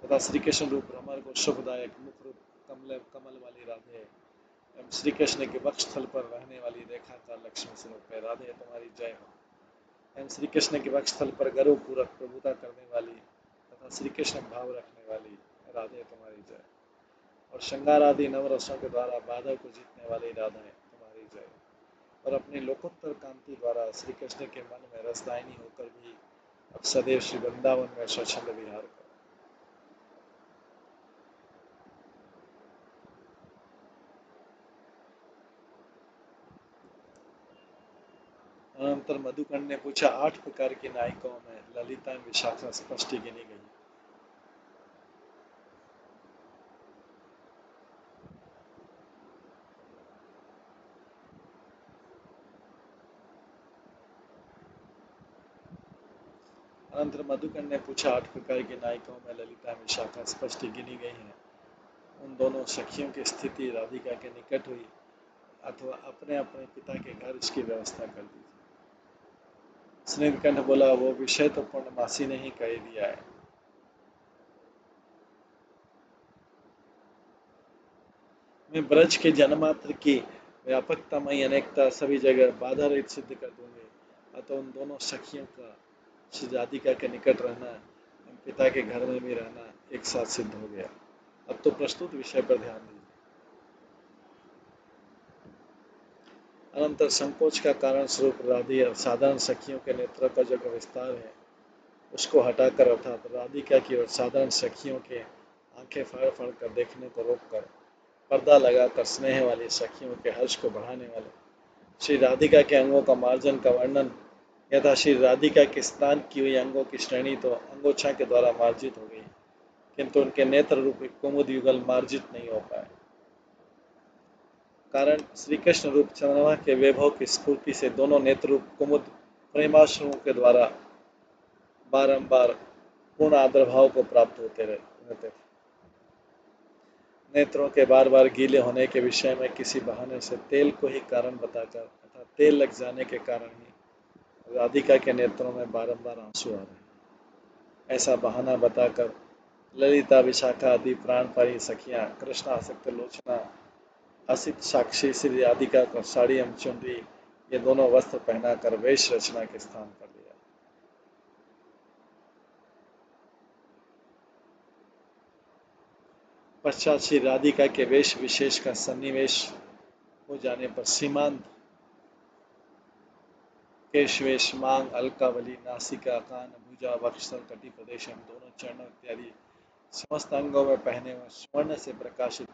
[SPEAKER 1] तथा श्री कृष्ण रूप भ्रमर को शुभदायक मुख रूप कमल वाली राधे एवं श्री कृष्ण के वक्षस्थल पर रहने वाली रेखा का लक्ष्मी स्वरूप राधे तुम्हारी जय हो। एवं श्री कृष्ण के वक्षस्थल पर गर्व पूर्वक प्रभुता करने वाली तथा श्री कृष्ण भाव रखने वाली राधे तुम्हारी जय। और श्रृंगार आदि नवरसों के द्वारा बाधा को जीतने वाली राधा तुम्हारी जय। और अपनी लोकोत्तर कांति द्वारा श्री कृष्ण के मन में रसदायिनी होकर भी अब सदैव श्री वृंदावन में स्वच्छंद विहार करो। अनंतर मधुकंड ने पूछा 8 प्रकार की नायिकाओं में ललिता विशाखा स्पष्ट गिनी गई। अनंतर मधुकंड ने पूछा 8 प्रकार की नायिकाओं में ललिता विशाखा स्पष्ट गिनी गई हैं। उन दोनों सखियों की स्थिति राधिका के निकट हुई अथवा अपने अपने पिता के घर इसकी व्यवस्था कर दी। स्निग्धकंठ बोला वो विषय तो पूर्णमासी ने ही कह दिया है। मैं ब्रज के जन्मात्र की व्यापकतामयी अनेकता सभी जगह बाधा रहित सिद्ध कर दूंगी। अतः उन दोनों सखियों का श्री राधिका के निकट रहना पिता के घर में भी रहना एक साथ सिद्ध हो गया। अब तो प्रस्तुत विषय पर ध्यान दीजिए। अनंतर संकोच का कारण स्वरूप राधि और साधारण सखियों के नेत्रों का जो विस्तार है उसको हटाकर अर्थात राधिका की और साधारण सखियों के आंखें फाड़ फाड़ कर देखने को रोककर पर्दा लगाकर स्नेह वाली सखियों के हर्ष को बढ़ाने वाले श्री राधिका के अंगों का मार्जन का वर्णन यथा श्री राधिका के स्नान की हुई अंगों की श्रेणी तो अंगोच्छा के द्वारा मार्जित हो गई, किंतु उनके नेत्र रूपी कुमुद युगल मार्जित नहीं हो पाए। कारण श्री कृष्ण रूप चंद्रमा के वैभव की स्फूर्ति से दोनों नेत्र रूप कुमुद प्रेमाश्रुओं के द्वारा बारंबार पूर्ण आदर को प्राप्त होते रहते थे। नेत्रों के बार बार गीले होने के विषय में किसी बहाने से तेल को ही कारण बताकर अर्थात तेल लग जाने के कारण ही राधिका के नेत्रों में बारंबार आंसू आ रहे, ऐसा बहाना बताकर ललिता विशाखा आदि प्राण पारी सखियां कृष्ण आसक्त लोचना असित साक्षी श्री राधिका को साड़ी एवं चुनरी ये दोनों वस्त्र पहनाकर वेश रचना के स्थान कर लिया। पश्चात श्री राधिका के वेश विशेष का सन्निवेश हो जाने पर सीमांत केशवेश मांग अलकावली नासिका कान भुजा वक्षस्थल कटी प्रदेश एवं दोनों चरणों इत्यादि समस्त अंगों में पहने हुए स्वर्ण से प्रकाशित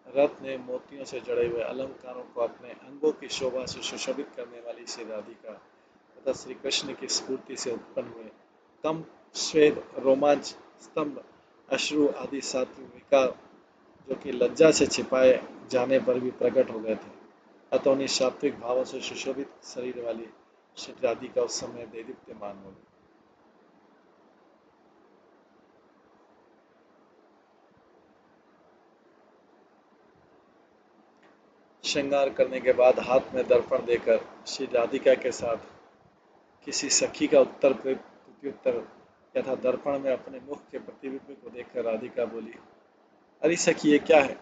[SPEAKER 1] रत्न मोतियों से जड़े हुए अलंकारों को अपने अंगों की शोभा से सुशोभित करने वाली श्री राधिका तथा श्री कृष्ण की स्फूर्ति से उत्पन्न हुए कम स्वेद रोमांच स्तंभ अश्रु आदि सात्विक विकार जो कि लज्जा से छिपाए जाने पर भी प्रकट हो गए थे, अतः उन्हीं सात्विक भावों से सुशोभित शरीर वाली श्री राधिका उस समय देदीप्यमान हो गई। श्रृंगार करने के बाद हाथ में दर्पण देकर श्री राधिका के साथ किसी सखी का उत्तर प्रत्युत्तर यथा दर्पण में अपने मुख के प्रतिबिंब को देखकर राधिका बोली, अरे सखी ये क्या है?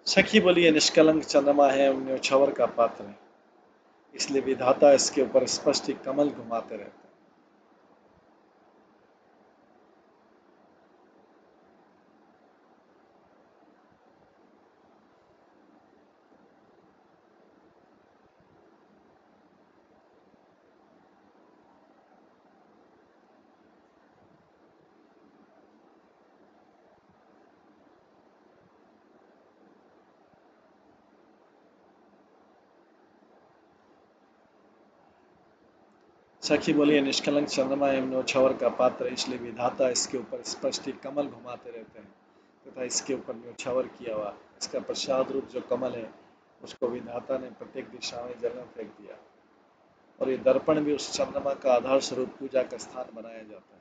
[SPEAKER 1] सखी बोली, ये निष्कलंक चंद्रमा है, न्योछावर का पात्र है, इसलिए विधाता इसके ऊपर स्पष्ट ही कमल घुमाते रहते हैं। सखी बोली, निष्कलंक चंद्रमा एवं न्योछावर का पात्र, इसलिए विधाता इसके ऊपर स्पष्ट ही कमल घुमाते रहते हैं तथा इसके ऊपर न्योछावर किया हुआ इसका प्रसाद रूप जो कमल है उसको विधाता ने प्रत्येक दिशा में जल में फेंक दिया और ये दर्पण भी उस चंद्रमा का आधार स्वरूप पूजा का स्थान बनाया जाता है।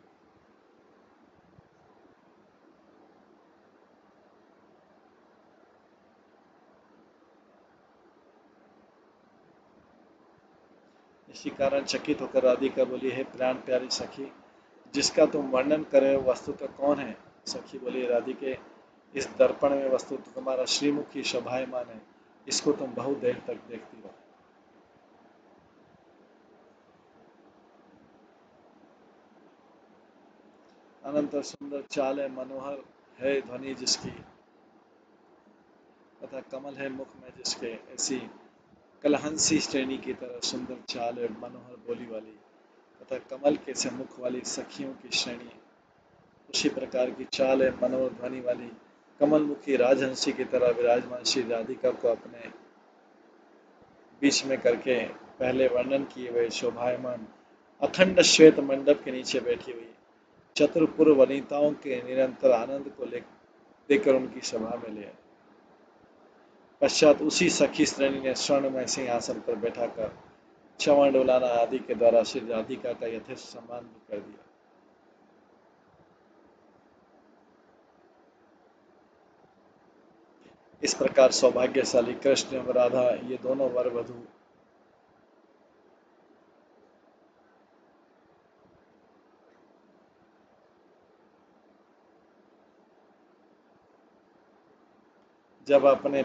[SPEAKER 1] इसी कारण चकित होकर राधिका बोली, है प्राण प्यारी सखी, जिसका तुम वर्णन करे वस्तु तो कौन है? सखी बोली, राधिके, इस दर्पण में वस्तु तो तुम्हारा श्रीमुखी शोभायमान है, इसको तुम बहुत देर तक देखती रहो। अनंतर सुंदर चाल है, मनोहर है ध्वनि जिसकी तथा कमल है मुख में जिसके, ऐसी कलहंसी श्रेणी की तरह सुंदर चाल है, मनोहर बोली वाली तथा कमल के से मुख वाली सखियों की श्रेणी उसी प्रकार की चाल है, मनोहर ध्वनि वाली कमल मुखी राजहंसी की तरह विराजमान श्री राधिका को अपने बीच में करके पहले वर्णन किए हुए शोभायमान अखंड श्वेत मंडप के नीचे बैठी हुई चतुर्पुर वनिताओं के निरंतर आनंद को लेकर उनकी सभा में ले आए। पश्चात उसी सखी श्रेणी ने स्वर्णमय सिंहासन पर बैठाकर च्यवण डोलाना आदि के द्वारा श्री राधिका का यथेष्ट सम्मान भी कर दिया। इस प्रकार सौभाग्यशाली कृष्ण एवं राधा ये दोनों वर वधू जब अपने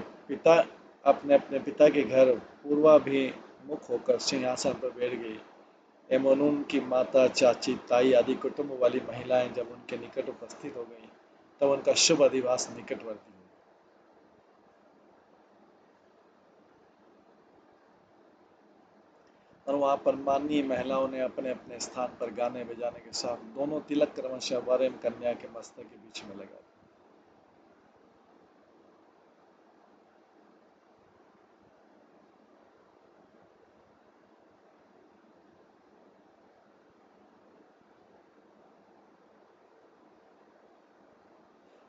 [SPEAKER 1] अपने पिता के घर पूर्वाभिमुख होकर सिंहासन पर बैठ गई एवं उनकी माता, चाची, ताई आदि कुटुंब वाली महिलाएं जब उनके निकट उपस्थित हो गईं, तब उनका शुभ अधिवास निकटवर्ती हो। और वहां पर माननीय महिलाओं ने अपने अपने स्थान पर गाने बजाने के साथ दोनों तिलक क्रमशः वर एवं कन्या के मस्तक के बीच में लगा।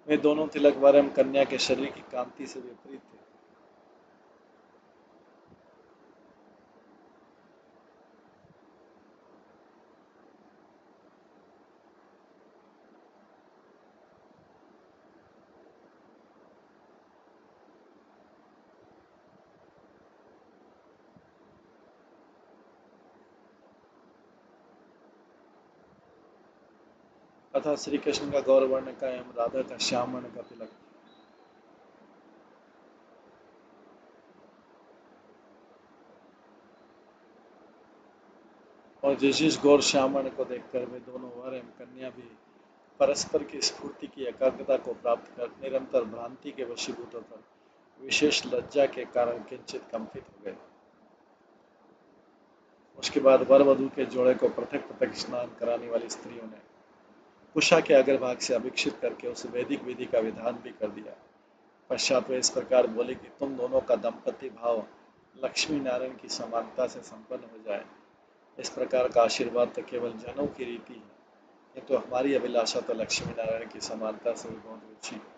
[SPEAKER 1] वे दोनों तिलक वर एवं कन्या के शरीर की कांति से विपरीत थे। अतः श्री कृष्ण का गौर वर्ण का एवं राधा का श्याम वर्ण का तिलक। और जिस गौर श्याम वर्ण को देखकर वे दोनों वर एवं कन्या भी परस्पर की स्फूर्ति की एकाग्रता को प्राप्त कर निरंतर भ्रांति के वशीभूत होकर विशेष लज्जा के कारण किंचित कंपित हो गए। उसके बाद वर वधू के जोड़े को पृथक पृथक स्नान कराने वाली स्त्रियों ने कुशा के अग्रभाग से अभिक्षित करके उस वैदिक विधि का विधान भी कर दिया। पश्चात वे इस प्रकार बोले कि तुम दोनों का दंपति भाव लक्ष्मी नारायण की समानता से संपन्न हो जाए। इस प्रकार का आशीर्वाद तो केवल जनों की रीति है, किंतु हमारी अभिलाषा तो लक्ष्मी नारायण की समानता से भी बहुत ऊंची है।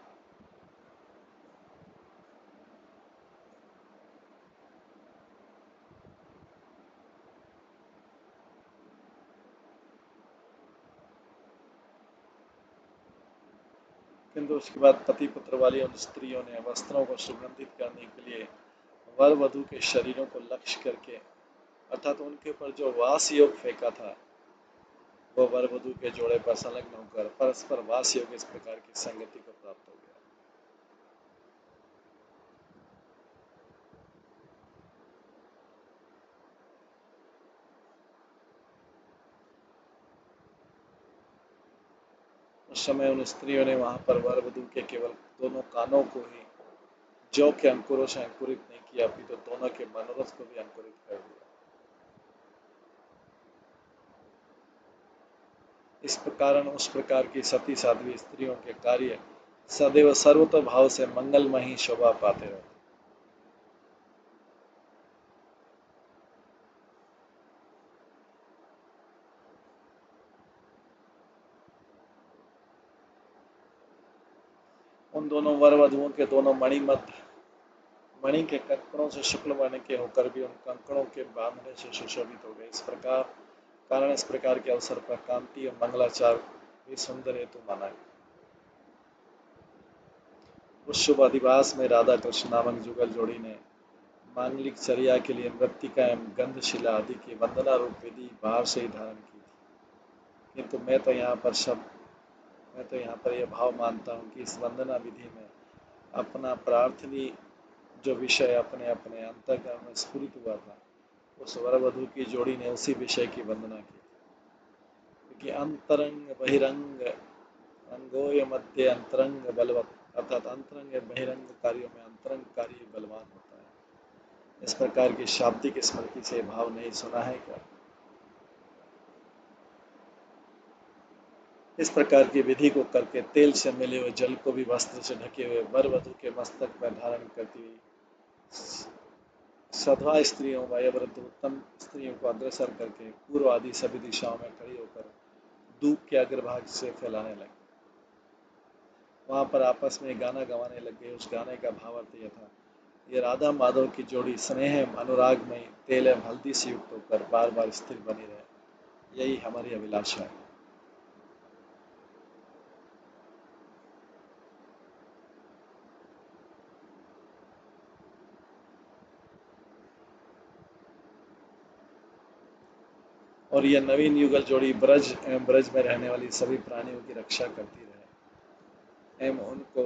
[SPEAKER 1] किंतु उसके बाद पति पुत्र वाली उन स्त्रियों ने वस्त्रों को सुगंधित करने के लिए वर वधू के शरीरों को लक्ष्य करके अर्थात उनके ऊपर जो वास योग फेंका था, वो वर वधू के जोड़े पर संलग्न होकर परस्पर वास योग इस प्रकार की संगति को प्राप्त हो गया। उस समय उन स्त्रियों ने वहां पर वर वधू के केवल दोनों कानों को ही जौ के अंकुरों से अंकुरित नहीं किया, अपितु तो दोनों के मनोरथ को भी अंकुरित कर दिया। इस कारण उस प्रकार की सती साध्वी स्त्रियों के कार्य सदैव सर्वतो भाव से मंगलमय ही शोभा पाते रहते। उन दोनों वर वधुओं के दोनों मणि के कंकड़ों से शुक्ल वर्ण के होकर भी उन कंकड़ों के बांधने से सुशोभित हो गए। इस प्रकार के अवसर पर कांति और मंगलाचार भी सुंदर हेतु माना है। उस शुभ अधिवास में राधा कृष्ण नामक जुगल जोड़ी ने मांगलिक चर्या के लिए मृत्तिका एवं गंधशिला आदि की वंदना रूप विधि बाहर से ही धारण की थी। किंतु मैं तो यहाँ पर यह भाव मानता हूँ कि इस वंदना विधि में अपना प्रार्थनी जो विषय अपने अपने अंतःकरण में स्फुरित हुआ था, उस वर वधु की जोड़ी ने उसी विषय की वंदना की, क्योंकि अंतरंग बहिरंग अंगोय मध्य अंतरंग बलवत, अर्थात अंतरंग बहिरंग कार्यों में अंतरंग कार्य बलवान होता है। इस प्रकार की शाब्दिक स्मृति से भाव नहीं सुना है क्या? इस प्रकार की विधि को करके तेल से मिले हुए जल को भी वस्त्र से ढके हुए वर वधु के मस्तक पर धारण करती हुई सधवा स्त्रियों वयोवृद्ध उत्तम स्त्रियों को अग्रसर करके पूर्व आदि सभी दिशाओं में खड़ी होकर धूप के अग्रभाग से फैलाने लगे। वहां पर आपस में गाना गवाने लग गए। उस गाने का भावार्थ यह था, ये राधा माधव की जोड़ी स्नेह अनुराग में तेल एवं हल्दी से युक्त होकर बार बार स्थिर बनी रहे, यही हमारी अभिलाषा है। और यह नवीन युगल जोड़ी ब्रज एवं ब्रज में रहने वाली सभी प्राणियों की रक्षा करती रहे एवं उनको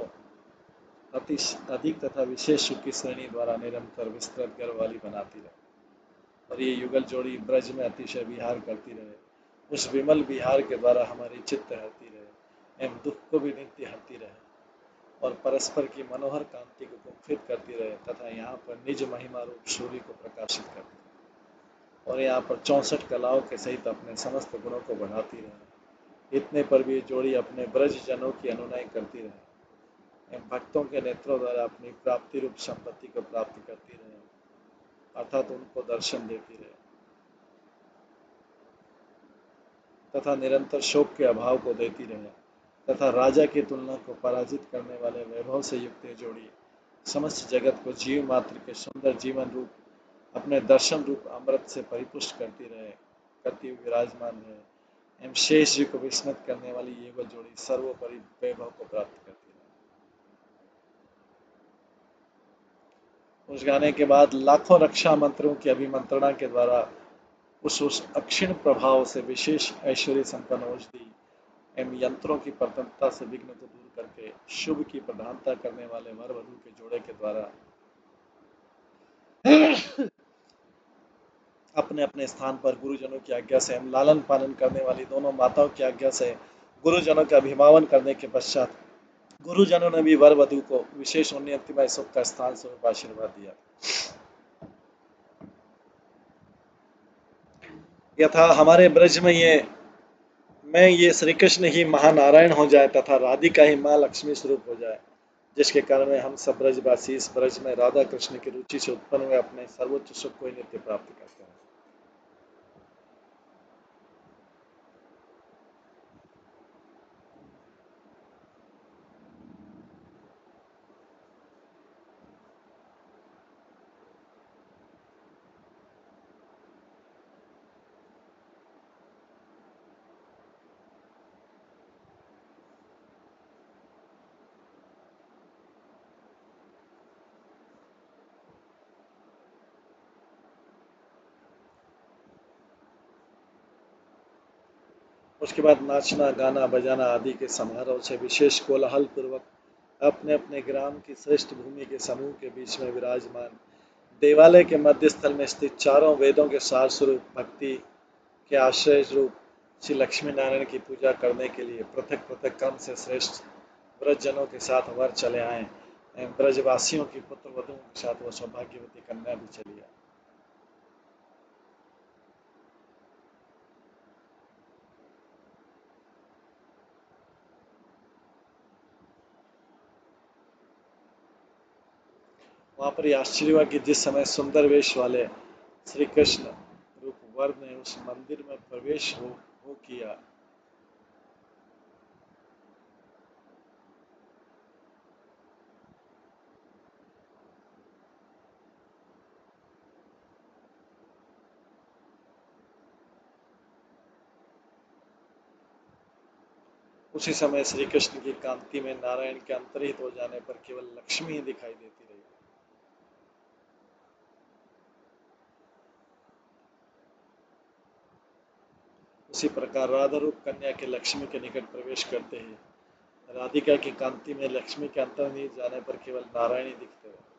[SPEAKER 1] अधिक तथा विशेष सुख की श्रेणी द्वारा निरंतर विस्तृत गर्भ वाली बनाती रहे। और ये युगल जोड़ी ब्रज में अतिशय विहार करती रहे। उस विमल विहार के द्वारा हमारी चित्त हरती रहे एवं दुख को भी नित्य हरती रहे और परस्पर की मनोहर कांति को पुष्पित करती रहे तथा यहाँ पर निज महिमा रूप सूर्य को प्रकाशित करती रहे और यहाँ पर 64 कलाओं के सहित अपने समस्त गुणों को बढ़ाती रहे। इतने पर भी ये जोड़ी अपने ब्रज जनों की अनुनय करती रहे एवं भक्तों के नेत्रों द्वारा अपनी प्राप्ति रूप संपत्ति को प्राप्त करती रहे, अर्थात उनको दर्शन देती रहे तथा निरंतर शोक के अभाव को देती रहे तथा राजा की तुलना को पराजित करने वाले वैभव से युक्त ये जोड़ी समस्त जगत को जीव मात्र के सुंदर जीवन रूप अपने दर्शन रूप अमृत से परिपुष्ट करती हुई विराजमान रहे एवं शेष जी को विस्मित करने वाली ये वो जोड़ी सर्वोपरि वैभव को प्राप्त करती है। उस गाने के बाद लाखों रक्षा मंत्रों की अभिमंत्रणा के द्वारा उस अक्षीण प्रभाव से विशेष ऐश्वर्य संपन्न औषधि एवं यंत्रों की प्रतनता से विघ्न को दूर करके शुभ की प्रधानता करने वाले वर वधू के जोड़े के द्वारा अपने अपने स्थान पर गुरुजनों की आज्ञा से एवं लालन पालन करने वाली दोनों माताओं की आज्ञा से गुरुजनों का अभिभावन करने के पश्चात गुरुजनों ने भी वर वधू को विशेष उन्नतिमय सुख का स्थान स्वरूप आशीर्वाद दिया। यथा हमारे ब्रज में ये श्री कृष्ण ही महानारायण हो जाए तथा राधिका ही माँ लक्ष्मी स्वरूप हो जाए, जिसके कारण हम सब ब्रजवासी इस ब्रज में राधा कृष्ण की रुचि से उत्पन्न हुए अपने सर्वोच्च सुख को नित्य प्राप्त करते हैं। उसके बाद नाचना गाना बजाना आदि के समारोह से विशेष कोलाहल पूर्वक अपने अपने ग्राम की श्रेष्ठ भूमि के समूह के बीच में विराजमान देवालय के मध्य स्थल में स्थित चारों वेदों के सार स्वरूप भक्ति के आश्रय रूप श्री लक्ष्मी नारायण की पूजा करने के लिए पृथक पृथक क्रम से श्रेष्ठ ब्रजजनों के साथ वर चले आए एवं ब्रजवासियों की पुत्र वधुओं के साथ वह सौभाग्यवती कन्या भी चली आई। वहां पर यह आश्चर्य हुआ कि जिस समय सुंदर वेश वाले श्री कृष्ण रूप वर ने उस मंदिर में प्रवेश हो किया, उसी समय श्री कृष्ण की कांति में नारायण के अंतर्हित हो जाने पर केवल लक्ष्मी ही दिखाई देती रही। उसी प्रकार राधा रूप कन्या के लक्ष्मी के निकट प्रवेश करते ही राधिका की कांति में लक्ष्मी के अंतर्निहित जाने पर केवल नारायण ही दिखते हैं।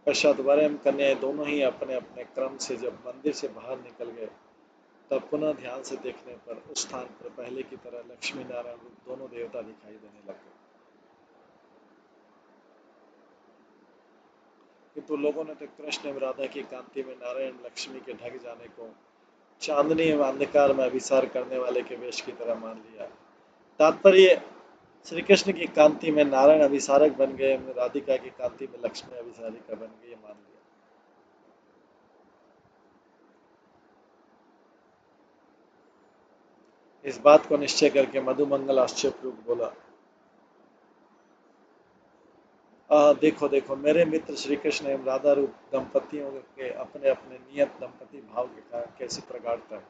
[SPEAKER 1] पश्चात वर एवं कन्या दोनों ही अपने अपने क्रम से जब मंदिर से बाहर निकल गए तब पुनः ध्यान से देखने पर उस स्थान पर पहले की तरह लक्ष्मी नारायण रूप दोनों देवता दिखाई देने लगे, किंतु लोगों ने तो कृष्ण एवं राधा की कांति में नारायण लक्ष्मी के ढक जाने को चांदनी एवं अंधकार में अभिसार करने वाले के वेश की तरह मान लिया। तात्पर्य श्री कृष्ण की कांति में नारायण अभिसारक बन गए, राधिका की कांति में लक्ष्मी अभिसारिका बन गई, मान लिया। इस बात को निश्चय करके मधुमंगल आश्चर्यपूर्वक बोला, देखो देखो मेरे मित्र श्री कृष्ण एवं राधा रूप दंपतियों के अपने अपने नियत दंपति भाव के कारण कैसे प्रगाढ़ता है,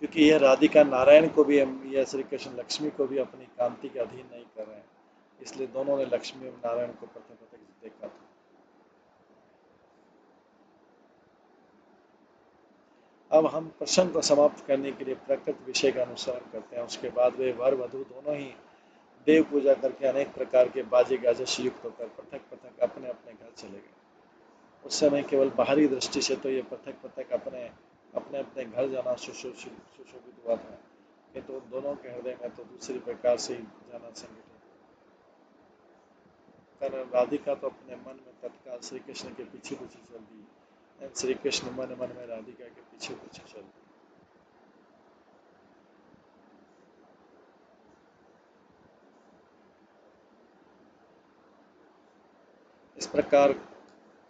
[SPEAKER 1] क्योंकि यह राधिका नारायण को भी यह श्री कृष्ण लक्ष्मी को भी अपनी कांति के अधीन नहीं कर रहे हैं, इसलिए दोनों ने लक्ष्मी एवं नारायण को पृथक पृथक देखा था। अब हम प्रसंग को समाप्त करने के लिए प्रकृत विषय का अनुसरण करते हैं। उसके बाद वे वर वधू दोनों ही देव पूजा करके अनेक प्रकार के बाजे गाजे से युक्त होकर पृथक पृथक अपने अपने घर चले गए। उस समय केवल बाहरी दृष्टि से तो ये पृथक पृथक अपने अपने अपने घर जाना सुशोभित हुआ था, किंतु उन दोनों के हृदय में तो दूसरी प्रकार से ही जाना संगठित। कारण राधिका तो अपने मन में तत्काल श्री कृष्ण के पीछे पीछे चल दी, श्री कृष्ण मन मन में राधिका के पीछे पीछे चल दी। इस प्रकार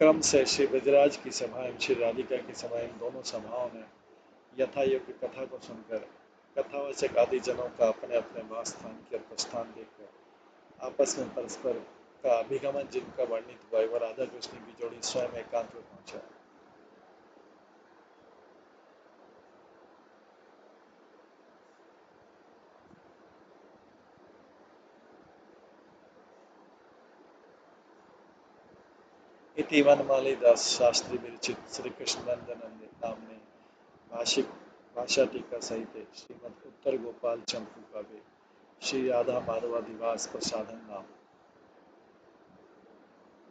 [SPEAKER 1] क्रम से श्री ब्रजराज की सभा एवं श्री राधिका की सभा, इन दोनों सभाओं ने यथा योग्य कथा को सुनकर कथावाचक आदि जनों का अपने अपने वास स्थान की ओर प्रस्थान देखकर आपस में परस्पर का अभिगमन जिनका वर्णित हुआ, वह राधा कृष्ण की जोड़ी स्वयं एकांत में पहुंचा। इति वनमाली दास शास्त्री विरचित श्री कृष्ण नंदन नामने भाषिक भाषा टीका सहित श्रीमद उत्तर गोपाल चंपू काव्य श्री राधा माधवादिवास प्रसाधन नाम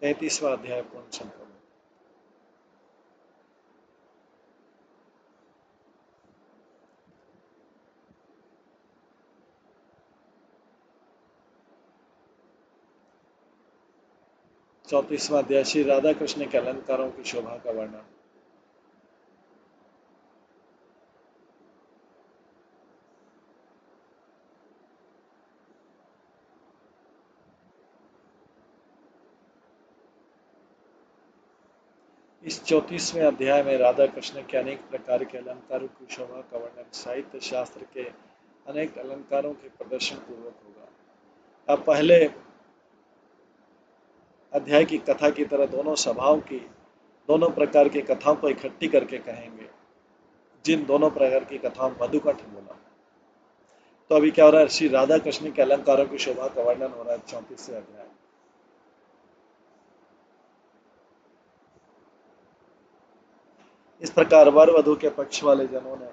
[SPEAKER 1] 33वां अध्याय पूर्ण संपन्न। 34वां अध्याय श्री राधा कृष्ण के अलंकारों की शोभा का वर्णन। इस 34वें अध्याय में राधा कृष्ण के अनेक प्रकार के अलंकारों की शोभा का वर्णन साहित्य शास्त्र के अनेक अलंकारों के प्रदर्शन पूर्वक होगा। अब पहले अध्याय की कथा की तरह दोनों सभाओं की दोनों प्रकार की कथाओं को इकट्ठी करके कहेंगे, जिन दोनों प्रकार की कथाओं मधुकंठ बोला। तो अभी क्या हो रहा है, श्री राधा कृष्ण के अलंकारों की शोभा का वर्णन हो रहा है 34वें अध्याय। इस प्रकार वर वधु के पक्ष वाले जनों ने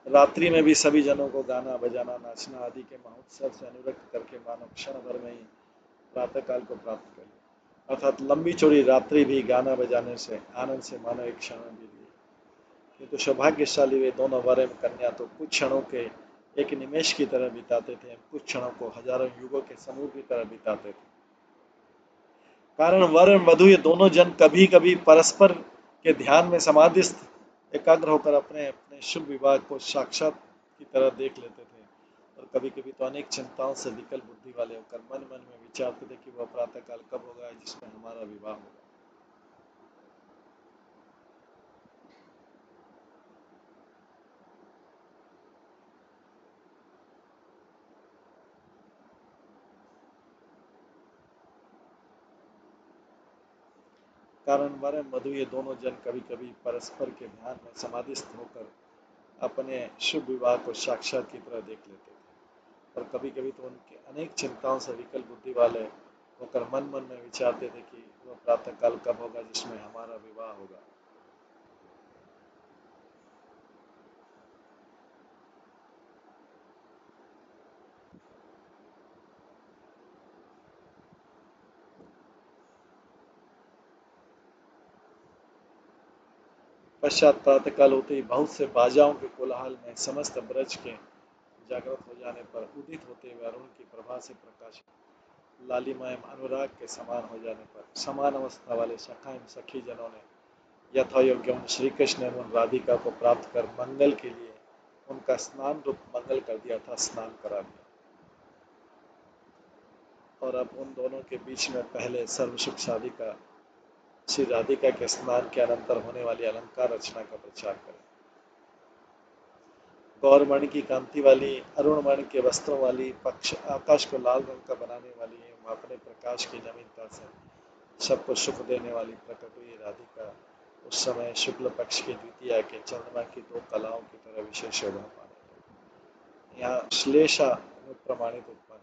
[SPEAKER 1] रात्रि में भी सभी जनों को गाना बजाना नाचना आदि के महोत्सव से अनुरक्त करके मानव क्षण भर में ही प्रातः काल को प्राप्त कर लिया। अर्थात लंबी चौड़ी रात्रि भी गाना बजाने से आनंद से मानव एक क्षण में बीत गई। किंतु सौभाग्यशाली वे दोनों वर एवं कन्या तो कुछ क्षणों के एक निमेश की तरह बिताते थे, कुछ क्षणों को हजारों युगों के समूह की तरह बिताते थे। कारण वर एवं वधु ये दोनों जन कभी कभी परस्पर के ध्यान में समाधिस्थ एकाग्र होकर अपने अपने शुभ विवाह को साक्षात की तरह देख लेते थे, और कभी कभी तो अनेक चिंताओं से विकल बुद्धि वाले होकर मन मन में विचारते थे कि वह प्रातः काल कब होगा जिसमें हमारा विवाह होगा। कारण वर एवं वधु ये दोनों जन कभी कभी परस्पर के ध्यान में समाधिस्थ होकर अपने शुभ विवाह को साक्षात की तरह देख लेते थे, और कभी कभी तो उनके अनेक चिंताओं से विकल बुद्धि वाले होकर मन मन में विचारते थे कि वह प्रातः काल कब होगा जिसमें हमारा विवाह होगा। पश्चात प्रातः काल होते ही बहुत से बाजाओं के कोलाहल में समस्त ब्रज के जागृत हो जाने पर उदित होते हुए अरुण की प्रभा से प्रकाश लालिमा एवं अनुराग के समान हो जाने पर समान अवस्था वाले सखा एवं सखी जनों ने यथा योग्य उन श्री कृष्ण एवं राधिका को प्राप्त कर मंगल के लिए उनका स्नान रूप मंगल कर दिया था, स्नान करा दिया। और अब उन दोनों के बीच में पहले सर्व सुख शादी का श्री राधिका के स्नान के अनंतर होने वाली अलंकार रचना का प्रचार करें। गौरमणि की कांति वाली अरुण मणि के वस्त्रों वाली पक्ष आकाश को लाल रंग का बनाने वाली एवं अपने प्रकाश की नवीनता से सबको सुख देने वाली प्रकट हुई राधिका उस समय शुक्ल पक्ष की द्वितीया के चंद्रमा की दो कलाओं की तरह विशेष शोभा पाने। यहाँ श्लेषा प्रमाणित उत्पन्न।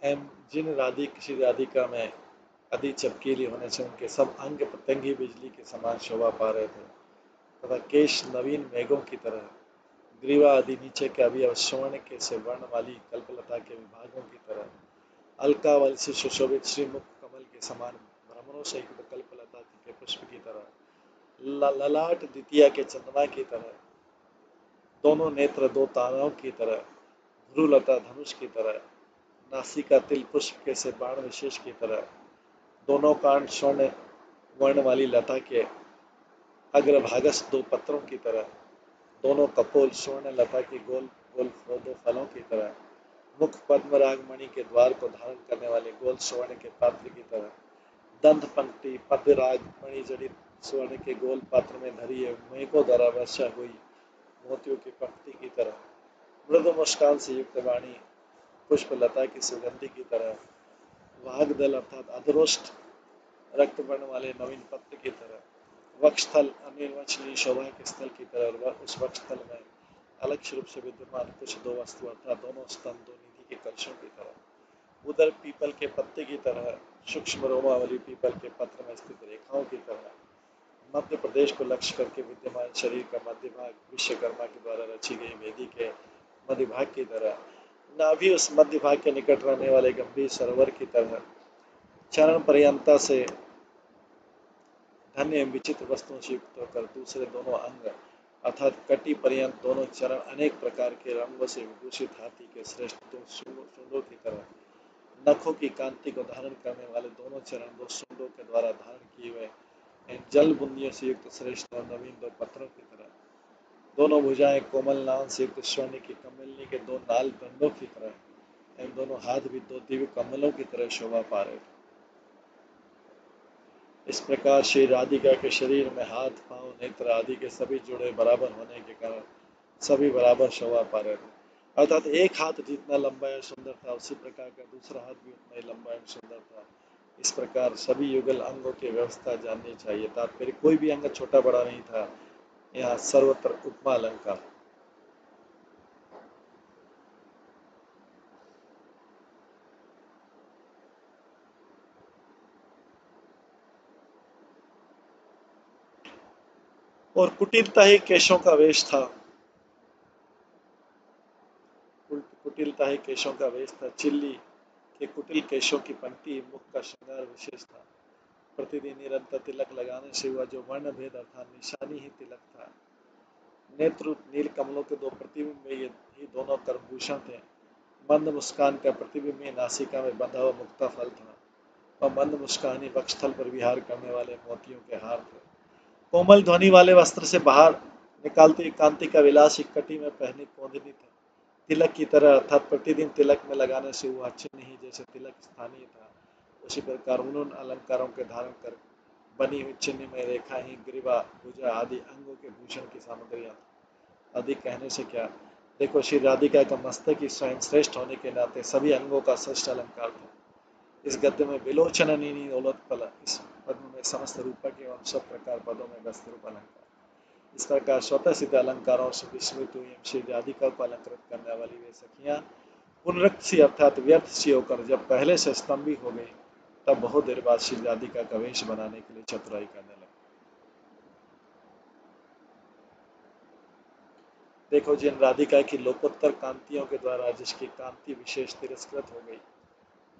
[SPEAKER 1] एम जिन श्री राधिका में अधिक चमकीली होने से उनके सब अंग प्रत्यंग ही बिजली के समान शोभा पा रहे थे, तथा केश नवीन मेघों की तरह, ग्रीवा आदि नीचे के अवयव स्वर्ण के से वर्ण वाली कल्पलता के विभागों की तरह, अलकावल से सुशोभित श्रीमुख कमल के समान भ्रमरों से युक्त कल्पलता के पुष्प की तरह, ललाट द्वितीया के चंद्रमा की तरह, दोनों नेत्र दो ताराओं की तरह, भ्रूलता धनुष की तरह, नासिका तिल पुष्प के से बाण विशेष की तरह, दोनों कांड स्वर्ण वर्ण वाली लता के अग्रभागस दो पत्रों की तरह, दोनों कपोल स्वर्ण लता के गोल गोल दो फलों की तरह, मुख पद्मराग मणि के द्वार को धारण करने वाले गोल स्वर्ण के पात्र की तरह, दंत पंक्ति पद्मराग मणि जड़ित स्वर्ण के गोल पात्र में धरी है मेघों द्वारा वर्षा हुई मोतियों की पंक्ति की तरह, मृदु मुस्कान से युक्त वाणी पुष्पलता की सुगंधि की तरह, वागदल अर्थात अधरोष्ट रक्त वर्ण वाले नवीन पत्र की तरह, वक्षस्थल अनिर्वचनीय शोभा के स्थल की तरह, और उस वक्षस्थल में अलग रूप से विद्यमान कुछ दो वस्तु अर्थात दोनों स्तंभ दो निधि के कलशों की तरह, उधर पीपल के पत्ते की तरह, सूक्ष्म रोमावली पीपल के पत्र में स्थित रेखाओं की तरह, मध्य प्रदेश को लक्ष्य करके विद्यमान शरीर का मध्य भाग विश्वकर्मा के द्वारा रची गई वेदी के मध्य भाग की तरह, नाभि उस मध्य भाग के निकट रहने वाले गंभीर सरोवर की तरह, चरण पर्यंता से धन्य विचित्र वस्तुओं से युक्त होकर दूसरे दोनों अंग अर्थात कटी पर्यंत दोनों चरण अनेक प्रकार के रंगों से विभूषित हाथी के श्रेष्ठ दो सूंडों की तरह, नखों की कांति को धारण करने वाले दोनों चरण दो सूंडों के द्वारा धारण किए हुए जल बुंदियों से युक्त श्रेष्ठ और नवीन दो पत्थरों की तरह, दोनों भुजाएं कोमल नाम से युक्त स्वर्ण की कमलनी के दो नाल दंडों की तरह, एवं दोनों हाथ भी दो दिव्य कमलों की तरह शोभा पा रहे थे। इस प्रकार श्री राधिका के शरीर में हाथ पांव नेत्र आदि के सभी जुड़े बराबर होने के कारण सभी बराबर शोभा पा रहे थे, अर्थात एक हाथ जितना लंबा और सुंदर था उसी प्रकार का दूसरा हाथ भी उतना ही लंबा और सुंदर था। इस प्रकार सभी युगल अंगों की व्यवस्था जाननी चाहिए, तात्पर्य कोई भी अंग छोटा बड़ा नहीं था, यहाँ सर्वत्र उपमा अलंकार। और कुटिलता ही केशों का वेश था, कुटिलता ही केशों का वेश था, चिल्ली के कुटिल केशों की पंक्ति मुख का श्रृंगार विशेष था, प्रतिदिन निरंतर तिलक लगाने से हुआ जो वर्ण भेद अर्थात निशानी ही तिलक था, नेत्र नील कमलों के दो प्रतिबिंब में ये ही दोनों कर्मभूषण थे, मंद मुस्कान का प्रतिबिंब ही नासिका में बंधा हुआ मुक्ता फल था, और मंद मुस्कान ही वक्षस्थल पर विहार करने वाले मोतियों के हार थे, कोमल ध्वनि वाले वस्त्र से बाहर निकालती कांति का विलास ही कटी में पहनी कोंदनी था, तिलक की तरह अर्थात प्रतिदिन तिलक में लगाने से हुआ चिन्ह ही जैसे तिलक स्थानीय था, उसी प्रकार उन अलंकारों के धारण कर बनी हुई चिन्ह में रेखा ही ग्रीवा भुजा आदि अंगों के भूषण की सामग्रियां अधिक कहने से क्या, देखो श्री राधिका का मस्तक ही स्वयं श्रेष्ठ होने के नाते सभी अंगों का श्रेष्ठ अलंकार था। इस गद्य में विलोचन उलोत्पल, इस पद में समस्त रूपक एवं सब प्रकार पदों में व्यस्त रूप अलंकार, इस प्रकार स्वतः सिद्ध अलंकारों से विस्मृत हुई श्री राधिका को अलंकृत करने वाली वे सखियां पुनरुक्त सी अर्थात व्यर्थ सी होकर जब पहले से स्तंभित हो गई तब बहुत देर बाद श्री राधिका का वेश बनाने के लिए चतुराई करने लगी। देखो जिन राधिका की लोकोत्तर कांतियों के द्वारा जिसकी कांति विशेष तिरस्कृत हो गई,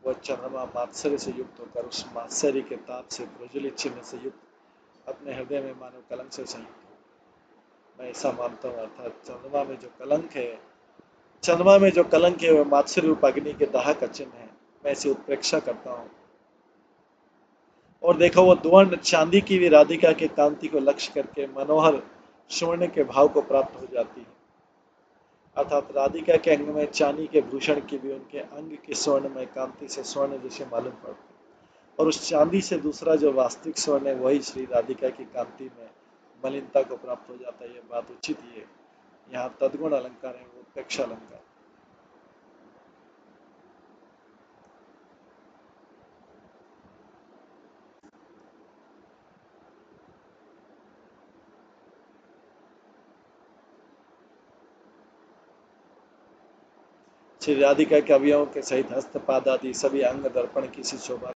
[SPEAKER 1] वह चंद्रमा मात्सर्य से युक्त होकर उस मात्सर्य के ताप से प्रज्वलित चिन्ह से युक्त अपने हृदय में मानव कलंक से संयुक्त हो। मैं ऐसा मानता हूँ अर्थात चंद्रमा में जो कलंक है वह मात्सर्य रूप अग्नि के दाह का चिन्ह है, मैं इसे उत्प्रेक्षा करता हूँ। और देखो वो द्वर्ण चांदी की भी राधिका के कांति को लक्ष्य करके मनोहर स्वर्ण के भाव को प्राप्त हो जाती है, अर्थात राधिका के अंग में चांदी के भूषण की भी उनके अंग की स्वर्णमय कांति से स्वर्ण जैसे मालूम पड़ती है, और उस चांदी से दूसरा जो वास्तविक स्वर्ण है वही श्री राधिका की कांति में मलिनता को प्राप्त हो जाता है। यह बात उचित ही है, यहाँ तदगुण अलंकार है वो उपेक्षा अलंकार। श्री राधिका के अवयवों के सहित हस्तपाद आदि सभी अंग दर्पण की सी शोभा